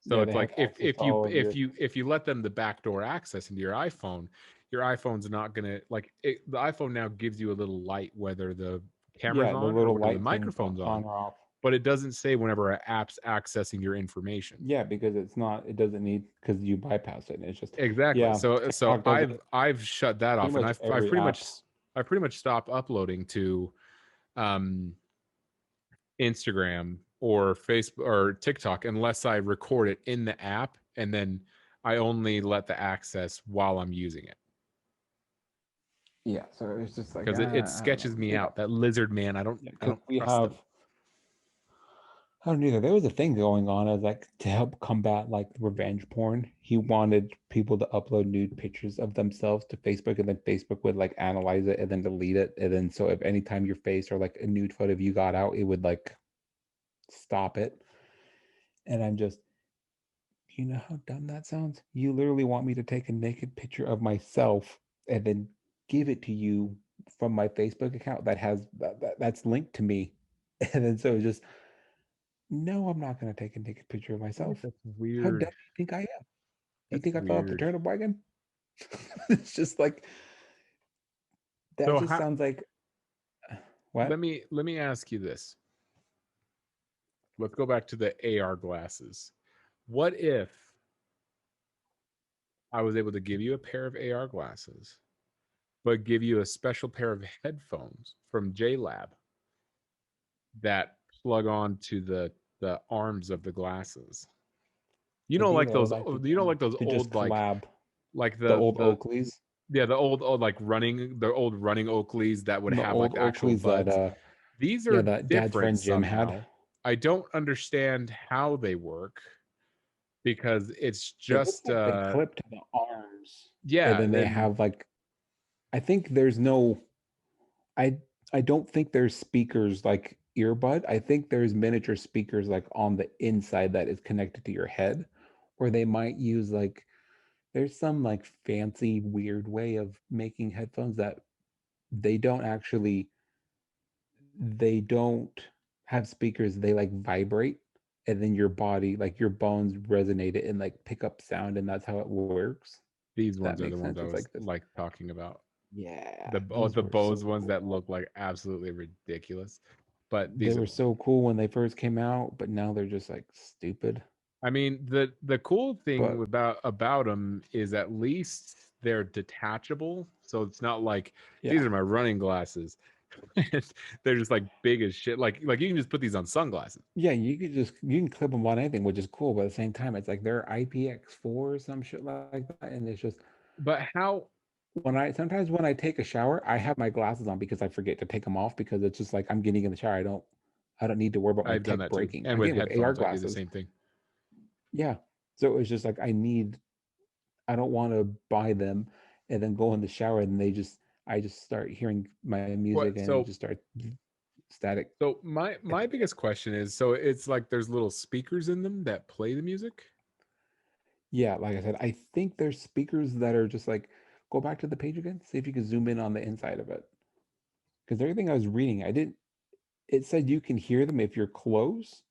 A: So
B: Yeah,
A: it's
B: they
A: like
B: have access to all of your
A: if you let them the backdoor access into your iPhone's not gonna like the iPhone now gives you a little light whether the camera's
B: yeah, the
A: on or
B: little
A: whether the
B: light thing
A: microphone's
B: on
A: on,
B: or off.
A: but it doesn't say whenever an app's accessing your information.
B: Yeah, because it doesn't need because you bypass it and it's just
A: Exactly.
B: yeah,
A: So
B: TikTok does it.
A: I've shut that
B: Pretty
A: off, and
B: much every app.
A: I've pretty much stopped uploading to um Instagram or Facebook or TikTok unless I record it in the app, and then I only let the access while I'm using it
B: Yeah, so it's just like
A: because it
B: I don't know.
A: sketches me
B: Yeah,
A: out. That lizard man,
B: yeah,
A: I
B: because
A: don't
B: we
A: trust
B: have
A: him.
B: I don't either. There was a thing going on as like to help combat like revenge porn. He wanted people to upload nude pictures of themselves to Facebook, and then Facebook would like analyze it and then delete it. And then so if anytime your face or like a nude photo of you got out, it would like stop it. And I'm just, you know how dumb that sounds? You literally want me to take a naked picture of myself and then give it to you from my Facebook account that has that's linked to me. And then so it's just, no, I'm not going to take a naked picture of
A: I feel like
B: myself.
A: that's
B: How dumb
A: weird.
B: do you think I am? You
A: That's
B: think I fell off the
A: weird.
B: turnip wagon? It's just like that.
A: So
B: Just sounds like what?
A: let me ask you this. Let's go back to the AR glasses. What if I was able to give you a pair of AR glasses, but give you a special pair of headphones from JLab that plug on to the arms of the glasses? You
B: The
A: know,
B: deal
A: like
B: that I would
A: those.
B: like
A: You know, like those
B: to just
A: old
B: collab
A: like
B: the old
A: the
B: Oakleys,
A: yeah the old like running the old running Oakleys that would
B: the
A: have like
B: old
A: the actual
B: Oakleys that
A: buds. These
B: yeah,
A: are
B: that Dad's
A: different
B: friend Jim had.
A: somehow. I don't understand how they work because it's
B: It looks
A: just
B: like they clip to the arms, and
A: yeah.
B: then they
A: Then
B: have like I think there's no I I don't think there's speakers like earbud. I think there's miniature speakers like on the inside that is connected to your head, or they might use like there's some like fancy weird way of making headphones that they don't actually they don't have speakers, they like vibrate, and then your body like your bones resonate it and like pick up sound, and that's how it works.
A: these
B: That
A: ones are the
B: makes
A: ones
B: sense.
A: I
B: It's
A: was
B: like this.
A: like talking about.
B: Yeah, those
A: The
B: were
A: Bose
B: so
A: ones that
B: cool.
A: look like absolutely ridiculous. But
B: They
A: these
B: were so cool when they first came out, but now they're just like stupid.
A: I mean, the cool thing
B: But
A: about them is at least they're detachable, so it's not like these
B: yeah,
A: are my running glasses. They're just like big as shit. Like you can just put these on sunglasses.
B: Yeah, you can clip them on anything, which is cool. But at the same time, it's like they're IPX4 or some shit like that, and it's just
A: But how
B: when I sometimes when I take a shower, I have my glasses on because I forget to take them off because it's just like I'm getting in the shower. I don't need to worry about my
A: I've done
B: tech
A: that too.
B: breaking.
A: And with
B: Again, with AR
A: headphones, I do the
B: glasses,
A: same thing.
B: yeah. So it's just like I don't want to buy them and then go in the shower and I just start hearing my music
A: What
B: and it
A: so
B: just starts static.
A: so my biggest question is, so it's like there's little speakers in them that play the music?
B: Yeah, like I said, I think there's speakers that are just like go back to the page again, see if you can zoom in on the inside of it. Because everything I was reading, I didn't it said you can hear them if you're close,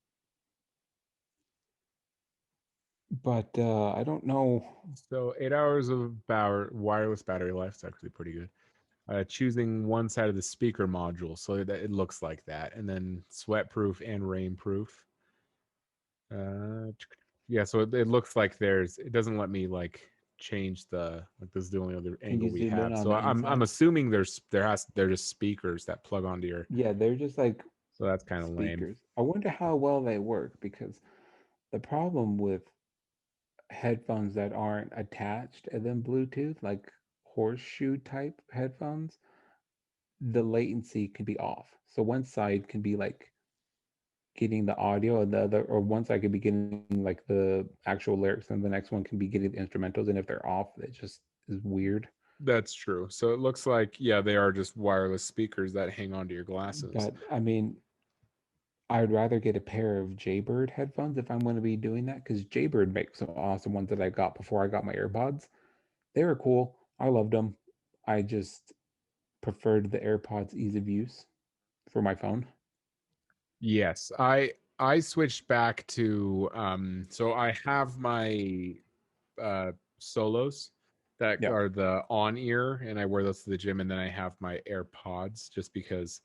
B: but I don't know.
A: So 8 hours of wireless battery life is actually pretty good. Choosing one side of the speaker module so that it looks like that, and then sweat proof and rain proof. Uh, yeah, so it looks like it doesn't let me like change like this is the only other
B: Can you
A: angle we
B: zoom in
A: have.
B: on
A: So
B: the
A: I'm
B: inside?
A: assuming they're just speakers that plug onto your.
B: Yeah, they're just like
A: So that's kind of lame.
B: speakers. I wonder how well they work because the problem with headphones that aren't attached and then Bluetooth, like horseshoe type headphones, the latency can be off. So one side can be like getting the audio and the other, or one side could be getting like the actual lyrics and the next one can be getting the instrumentals. And if they're off, it just is weird.
A: That's true. So it looks like, yeah, they are just wireless speakers that hang onto your glasses.
B: But I mean, I'd rather get a pair of Jaybird headphones if I'm going to be doing that because Jaybird makes some awesome ones that I got before I got my AirPods. They were cool. I loved them. I just preferred the AirPods ease of use for my phone.
A: Yes, I switched back to so I have my solos that
B: Yeah.
A: are the on ear, and I wear those to the gym, and then I have my AirPods just because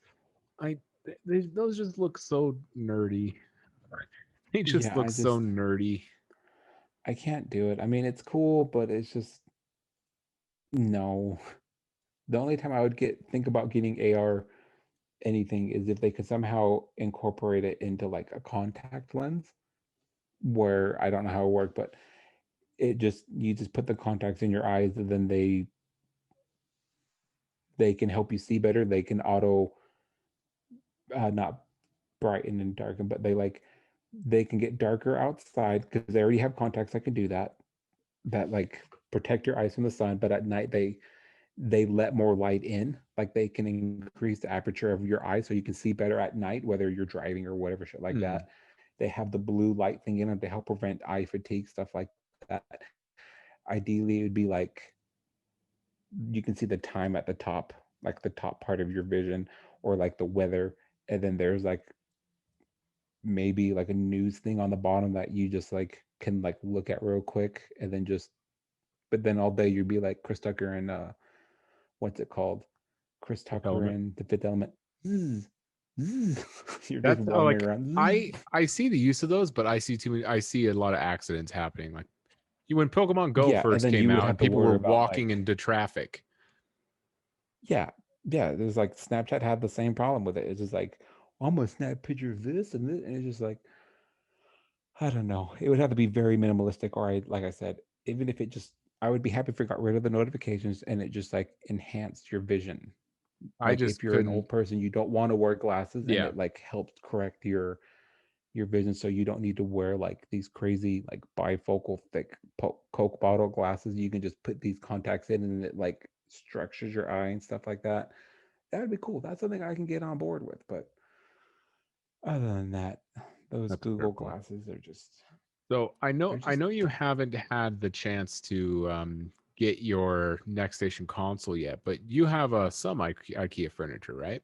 A: those just look so nerdy. They just
B: Yeah,
A: look so nerdy.
B: I can't do it. I mean, it's cool, but it's just no. The only time I would think about getting AR anything is if they could somehow incorporate it into like a contact lens where I don't know how it worked, but it just you just put the contacts in your eyes and then they can help you see better. They can auto not brighten and darken, but they can get darker outside because they already have contacts that can do that. That like protect your eyes from the sun, but at night they let more light in. Like they can increase the aperture of your eyes so you can see better at night, whether you're driving or whatever shit like
A: Mm,
B: that. They have the blue light thing in them to help prevent eye fatigue, stuff like that. Ideally, it would be like you can see the time at the top, like the top part of your vision, or like the weather, and then there's like maybe like a news thing on the bottom that you just like can like look at real quick, and then just but then all day you'd be like Chris Tucker and what's it called? Chris
A: Fifth
B: Tucker
A: Element.
B: and the Fifth Element. Zzz, zzz. You're just
A: That's
B: wandering
A: like
B: around.
A: I
B: Zzz.
A: I see the use of those, but I see too many. I see a lot of accidents happening. Like when Pokemon Go
B: Yeah, and
A: first
B: then
A: came
B: you would
A: out,
B: have
A: and
B: to
A: people were
B: worry about
A: walking
B: like,
A: into traffic.
B: yeah, yeah. There's like Snapchat had the same problem with it. It's just like, I'm gonna snap a picture of this and this, and it's just like, I don't know. It would have to be very minimalistic, or like I said, even if it just, I would be happy if it got rid of the notifications and it just like enhanced your vision.
A: I
B: Like
A: just
B: if you're an
A: couldn't.
B: old person, you don't want to wear glasses, and
A: Yeah,
B: it like helps correct your vision so you don't need to wear like these crazy like bifocal thick Coke bottle glasses. You can just put these contacts in and it like structures your eye and stuff like that. That would be cool. That's something I can get on board with. But other than that, those
A: that's a fair
B: Google
A: point.
B: glasses are just
A: So
B: they're
A: I
B: just
A: know you haven't had the chance to get your next station console yet, but you have some IKEA furniture, right?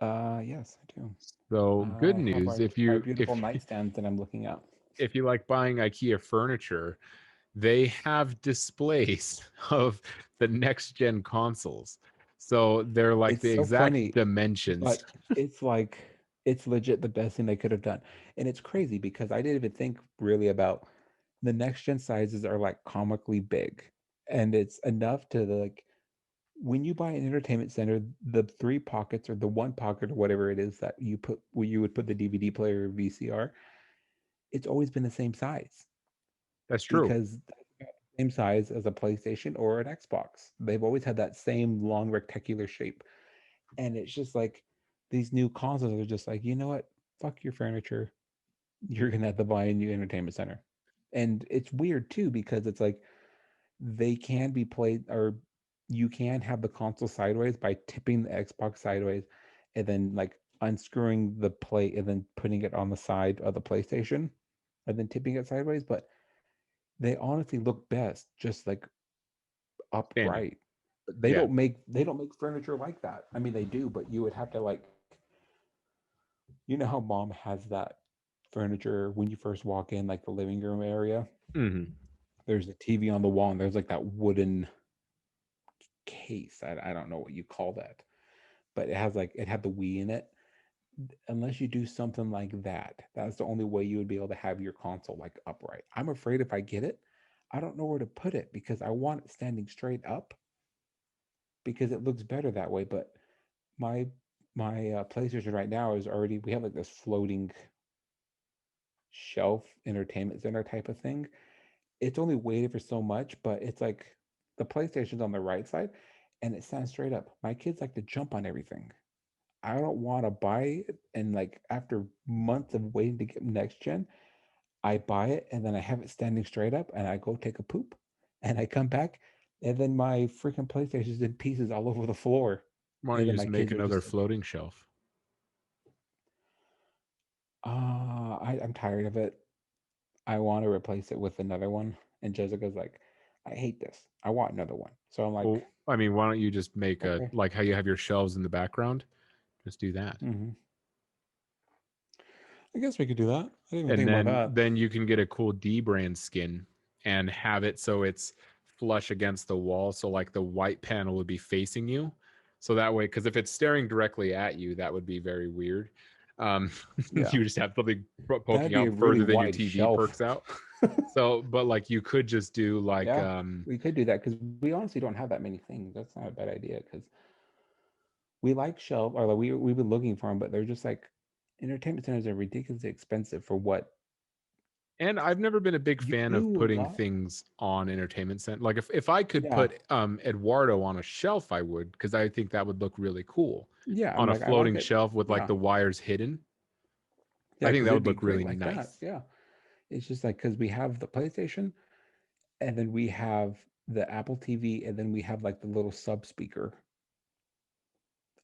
B: yes, I do.
A: So good
B: I have
A: news
B: my beautiful nightstands that I'm looking at.
A: if you like buying IKEA furniture, they have displays of the next gen consoles. So they're like
B: It's
A: the
B: so
A: exact
B: funny,
A: dimensions.
B: but it's like it's legit the best thing they could have done. And it's crazy because I didn't even think really about the next gen sizes are like comically big. And it's enough to like when you buy an entertainment center, the 3 pockets or the 1 pocket or whatever it is that you put where you would put the DVD player or VCR, it's always been the same size
A: That's true.
B: because that's about the same size as a PlayStation or an Xbox. They've always had that same long rectangular shape. And it's just like these new consoles are just like, you know what? Fuck your furniture. You're gonna have to buy a new entertainment center. And it's weird too because it's like they can be played or you can have the console sideways by tipping the Xbox sideways and then like unscrewing the plate and then putting it on the side of the PlayStation and then tipping it sideways. But they honestly look best just like
A: Standing.
B: upright.
A: Yeah.
B: They don't make furniture like that. I mean they do, but you would have to like you know how mom has that furniture when you first walk in, like the living room area?
A: Hmm.
B: There's a TV on the wall and there's like that wooden case. I don't know what you call that, but it has like it had the Wii in it. Unless you do something like that, that's the only way you would be able to have your console like upright. I'm afraid if I get it, I don't know where to put it because I want it standing straight up because it looks better that way. But my my PlayStation right now is already we have like this floating shelf entertainment center type of thing. It's only weighted for so much, but it's like the PlayStation's on the right side and it stands straight up. My kids like to jump on everything. I don't want to buy it. And like after months of waiting to get next gen, I buy it and then I have it standing straight up and I go take a poop and I come back and then my freaking PlayStation's in pieces all over the floor.
A: Why don't
B: And
A: you
B: then
A: just
B: my
A: make
B: kids are
A: another
B: just like,
A: floating shelf?
B: I'm tired of it. I want to replace it with another one. And Jessica's like, I hate this. I want another one. So I'm like,
A: Well, I mean, why don't you just make a
B: okay.
A: like how you have your shelves in the background? Just do that.
B: Hmm. I guess we could do that. I didn't even
A: And
B: think about that.
A: then you can get a cool D brand skin and have it so it's flush against the wall. So like the white panel would be facing you. So that way, because if it's staring directly at you, that would be very weird. Um,
B: Yeah.
A: you just have something
B: That'd
A: poking
B: be a
A: out
B: really
A: further than your
B: wide
A: TV
B: shelf.
A: perks out. So, but like you could just do like
B: Yeah, we could do that because we honestly don't have that many things. That's not a bad idea because we like shelf or like we've been looking for them, but they're just like entertainment centers are ridiculously expensive for what
A: and I've never been a big
B: you
A: fan of
B: do a
A: putting
B: lot.
A: things on entertainment center. Like if I could
B: Yeah,
A: put Eduardo on a shelf, I would, because I think that would look really cool
B: yeah. I'm
A: on a
B: like I like
A: floating
B: it.
A: shelf with like
B: Yeah,
A: the wires hidden.
B: yeah,
A: I think
B: because
A: that
B: it'd
A: would
B: be
A: look
B: great
A: really
B: like that.
A: nice.
B: Yeah, it's just like because we have the PlayStation and then we have the Apple TV and then we have like the little sub speaker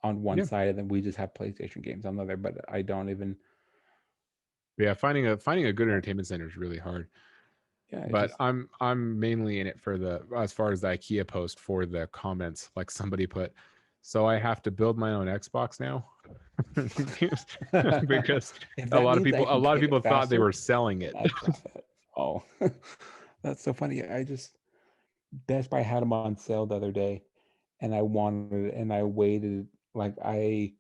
B: on one
A: Yeah.
B: side and then we just have PlayStation games on the other. But I don't even.
A: Yeah, finding a good entertainment center is really hard.
B: Yeah, it's
A: But
B: just
A: I'm mainly in it for the as far as the IKEA post for the comments. Like somebody put, so I have to build my own Xbox now because
B: if that means I
A: a
B: can
A: lot of
B: get it
A: people thought they
B: faster,
A: were selling
B: then
A: it.
B: I can have it. Oh, that's so funny. I just Best Buy had them on sale the other day, and I wanted it, and I waited. Like I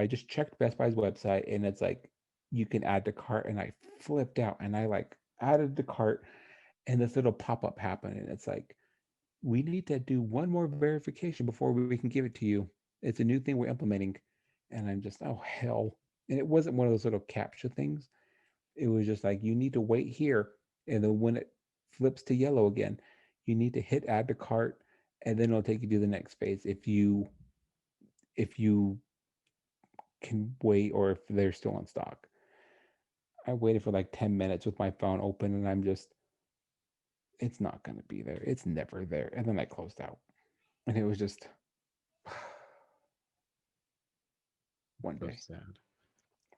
B: just checked Best Buy's website, and it's like you can add to cart, and I flipped out, and I like added the cart, and this little pop up happened, and it's like we need to do one more verification before we can give it to you. It's a new thing we're implementing. And I'm just, oh, hell. And it wasn't one of those little captcha things. It was just like, you need to wait here. And then when it flips to yellow again, you need to hit add to cart and then it'll take you to the next phase if you can wait or if they're still in stock. I waited for like 10 minutes with my phone open and I'm just, it's not going to be there. It's never there. And then I closed out. And it was just one
A: So
B: day.
A: sad.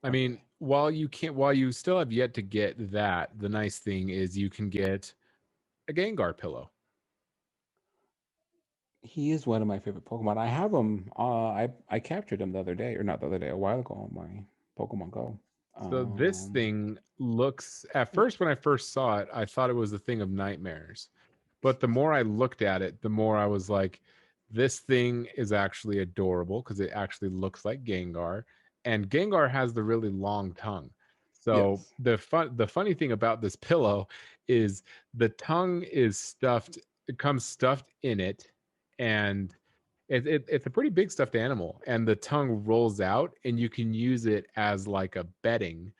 A: I
B: One
A: mean,
B: day.
A: while you still have yet to get that, the nice thing is you can get a Gengar pillow.
B: He is one of my favorite Pokemon. I have him. I captured him the other day, or not the other day, a while ago on my Pokemon Go.
A: So this
B: Um,
A: thing looks at
B: yeah,
A: first when I first saw it, I thought it was a thing of nightmares. But the more I looked at it, the more I was like, this thing is actually adorable because it actually looks like Gengar. And Gengar has the really long tongue. So
B: yes,
A: the funny thing about this pillow is the tongue is stuffed, it comes stuffed in it, and It's a pretty big stuffed animal, and the tongue rolls out, and you can use it as like a bedding,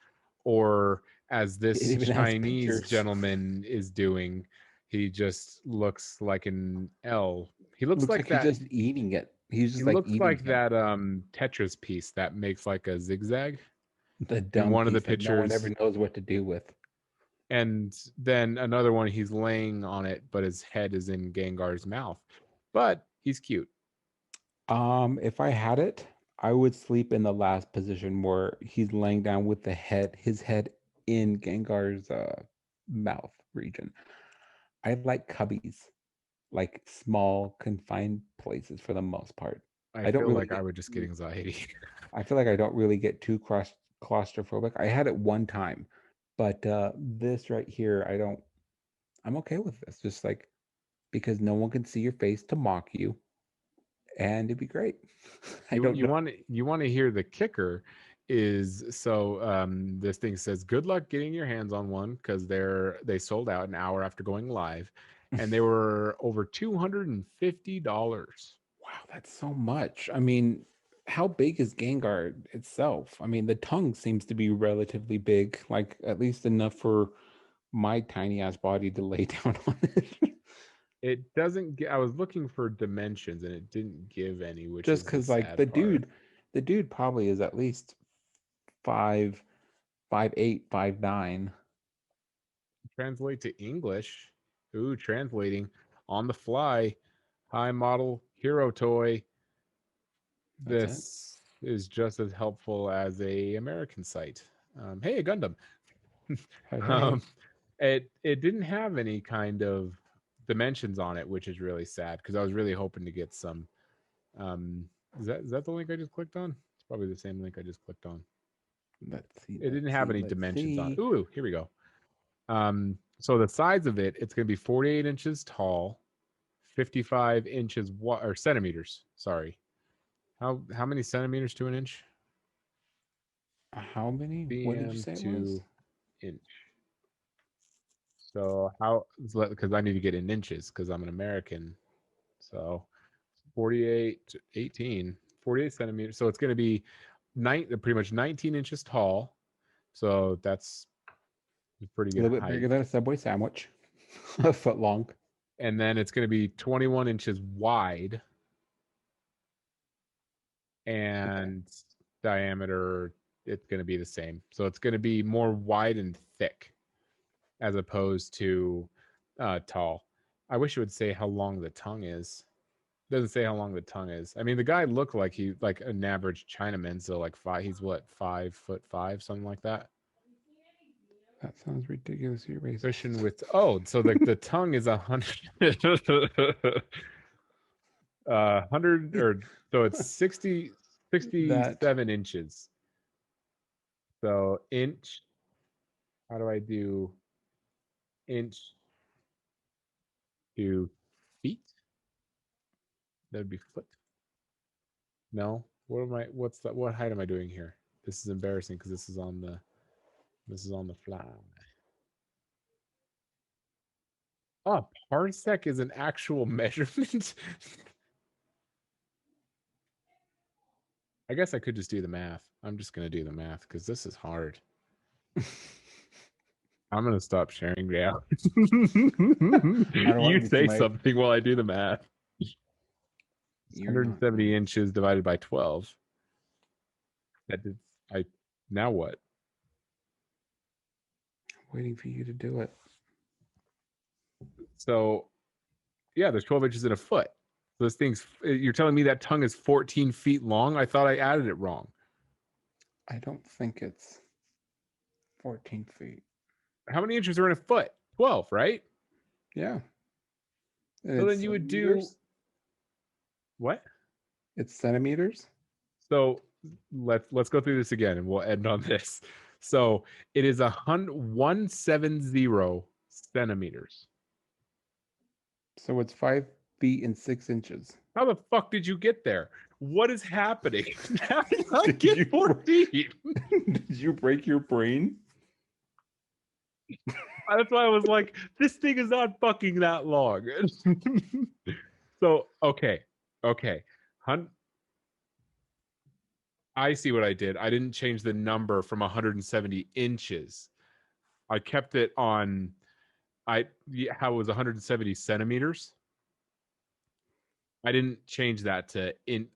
A: or as
B: It
A: this
B: even has
A: Chinese
B: pictures.
A: gentleman is doing. He just looks like an L. He looks
B: Looks
A: like
B: like he's
A: that.
B: just eating it. He's
A: He
B: just like
A: looks
B: eating
A: like
B: him.
A: that Tetris piece that makes like a zigzag
B: The
A: in
B: dumb
A: one of the
B: piece that no one ever
A: pictures.
B: knows what to do with.
A: And then another one, he's laying on it, but his head is in Gengar's mouth. But he's cute.
B: If I had it, I would sleep in the last position where he's laying down with his head in Gengar's mouth region. I like cubbies, like small, confined places for the most part.
A: I
B: I don't
A: feel
B: really
A: like I
B: get
A: would just get anxiety.
B: I feel like I don't really get too claustrophobic. I had it one time, but this right here, I'm okay with this. Just like because no one can see your face to mock you, and it'd be great. I
A: you
B: don't
A: you
B: know.
A: want you want to hear the kicker is so this thing says good luck getting your hands on one because they sold out an hour after going live, and they were over $250.
B: Wow, that's so much. I mean, how big is Gengar itself? I mean, the tongue seems to be relatively big, like at least enough for my tiny ass body to lay down on it.
A: It doesn't get, I was looking for dimensions and it didn't give any, which
B: Just
A: is the
B: because, like,
A: sad part.
B: the dude probably is at least five, 5'8", 5'9".
A: Translate to English. Ooh, translating on the fly. High model hero toy.
B: That's it.
A: This is just as helpful as a American site. Hey, a Gundam.
B: Hey, hey.
A: um, it didn't have any kind of dimensions on it, which is really sad because I was really hoping to get some. Um, is that the link I just clicked on? It's probably the same link I just clicked on.
B: Let's see.
A: It didn't
B: Let's
A: have
B: see.
A: any
B: Let's
A: dimensions on it.
B: see.
A: Ooh, here we go. So the size of it, it's going to be 48 inches tall, 55 inches or centimeters. Sorry, how many centimeters to an inch?
B: How many? What did you
A: cm
B: say it was?
A: to inch. So how? Because I need to get in inches because I'm an American. So 48 to 18, 48 centimeters. So it's going to be pretty much 19 inches tall. So that's a pretty
B: A
A: good
B: little bit
A: height.
B: bigger than a Subway sandwich, a foot long.
A: And then it's going to be 21 inches wide
B: Okay.
A: and diameter. It's going to be the same. So it's going to be more wide and thick as opposed to tall. I wish it would say how long the tongue is. It doesn't say how long the tongue is. I mean, the guy looked like he like an average Chinaman, so like five. He's what 5'5", something like that.
B: That sounds ridiculous. You're
A: Cushion
B: racist.
A: with so the tongue is 100, 100 or so it's 60
B: That
A: 67 inches. So inch. How do I do inch to feet? That would be foot. No. What am I? What's that? What height am I doing here? This is embarrassing because this is on the fly. Oh, parsec is an actual measurement. I guess I could just do the math. I'm just gonna do the math because this is hard. I'm gonna stop sharing now.
B: I don't want
A: You
B: to get you
A: say
B: my.
A: something while I do the math. It's
B: You're not
A: 170
B: going.
A: inches divided by 12. That did I now what?
B: Waiting for you to do it.
A: So yeah, there's 12 inches in a foot. So this thing's you're telling me that tongue is 14 feet long? I thought I added it wrong.
B: I don't think it's 14 feet.
A: How many inches are in a foot? 12, right?
B: Yeah. And
A: So
B: it's
A: then you would do
B: centimeters.
A: what?
B: It's centimeters.
A: So let's go through this again and we'll end on this. So it is 170 centimeters.
B: So it's 5 feet and 6 inches.
A: How the fuck did you get there? What is happening? How did I
B: Did
A: get
B: you
A: 14?
B: did you break your brain?
A: That's why I was like, this thing is not fucking that long. So okay. I see what I did. I didn't change the number from 170 inches. I kept it on how it was 170 centimeters. I didn't change that to in.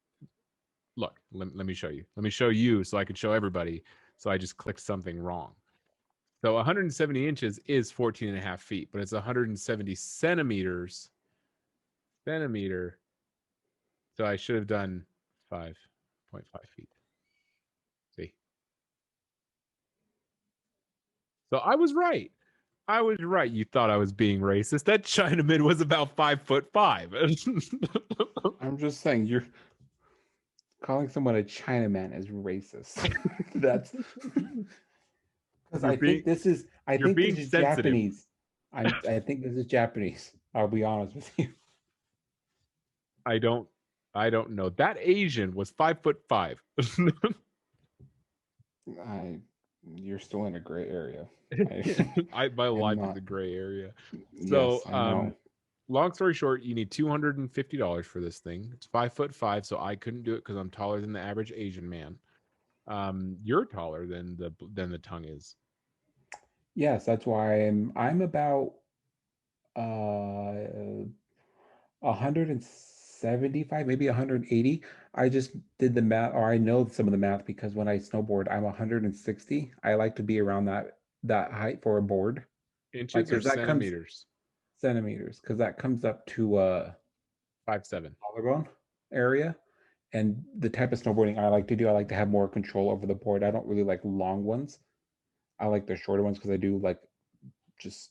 A: Look, let me show you. Let me show you so I can show everybody. So I just clicked something wrong. So 170 inches is 14 and a half feet, but it's 170 centimeters. Centimeter. So I should have done 5.5 feet. See? So I was right. I was right. You thought I was being racist. That Chinaman was about 5'5".
B: I'm just saying, you're calling someone a Chinaman is racist. That's because I think this is. I
A: you're
B: think
A: being
B: this is
A: sensitive.
B: Japanese. I think this is Japanese. I'll be honest with you.
A: I don't know. That Asian was 5'5".
B: You're still in a gray area.
A: My life is a gray area. So,
B: yes, I know.
A: Long story short, you need $250 for this thing. It's 5'5", so I couldn't do it because I'm taller than the average Asian man. You're taller than the tongue is.
B: Yes, that's why I'm about 175, maybe 180. I just did the math, or I know some of the math because when I snowboard, I'm 160. I like to be around that height for a board.
A: Inches or centimeters?
B: Centimeters, because that comes up to
A: 5'7".
B: collarbone area. And the type of snowboarding I like to do, I like to have more control over the board. I don't really like long ones. I like the shorter ones because I do like just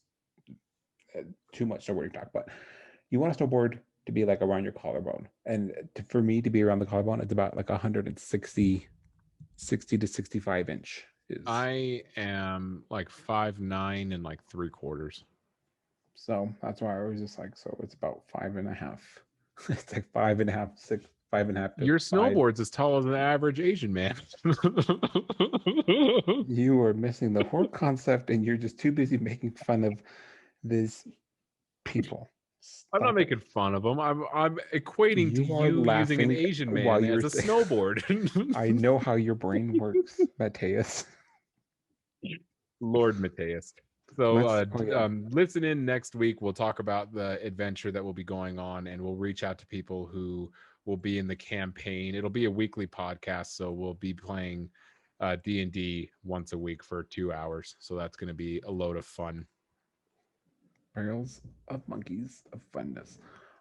B: too much snowboarding talk. But you want a snowboard to be like around your collarbone, and for me to be around the collarbone, it's about like 160, 60 to 65 inch.
A: I am like 5'9" and like 3/4.
B: So that's why I was just like, so it's about 5.5. It's like 5.5, 6, 5.5.
A: Your snowboard's as tall as an average Asian man.
B: You are missing the whole concept, and you're just too busy making fun of these people.
A: I'm not making fun of them. I'm equating to you using an Asian man as a snowboard.
B: I know how your brain works, Mateus.
A: Lord Mateus. So listen in next week. We'll talk about the adventure that will be going on, and we'll reach out to people who will be in the campaign. It'll be a weekly podcast, so we'll be playing D&D once a week for 2 hours. So that's going to be a load of fun.
B: Barrels of monkeys of funness.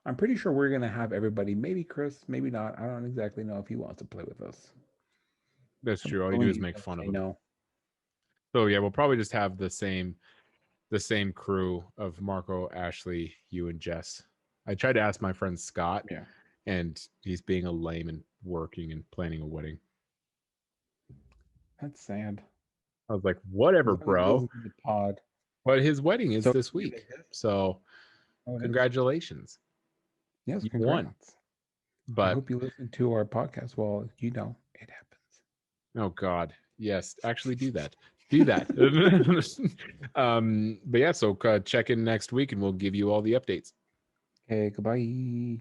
B: I'm pretty sure we're going to have everybody. Maybe Chris, maybe not. I don't exactly know if he wants to play with us.
A: That's true. All you do is make fun of him. No. So yeah, we'll probably just have the same crew of Marco, Ashley, you, and Jess. I tried to ask my friend Scott, and he's being a lame and working and planning a wedding.
B: That's sad.
A: I was like, whatever, bro. Pod. But his wedding is this week, so congratulations.
B: Yes, you won. But I hope you listen to our podcast. Well, you know it happens.
A: Oh God, yes, actually do that. Do that. But yeah, so check in next week and we'll give you all the updates.
B: Okay, goodbye.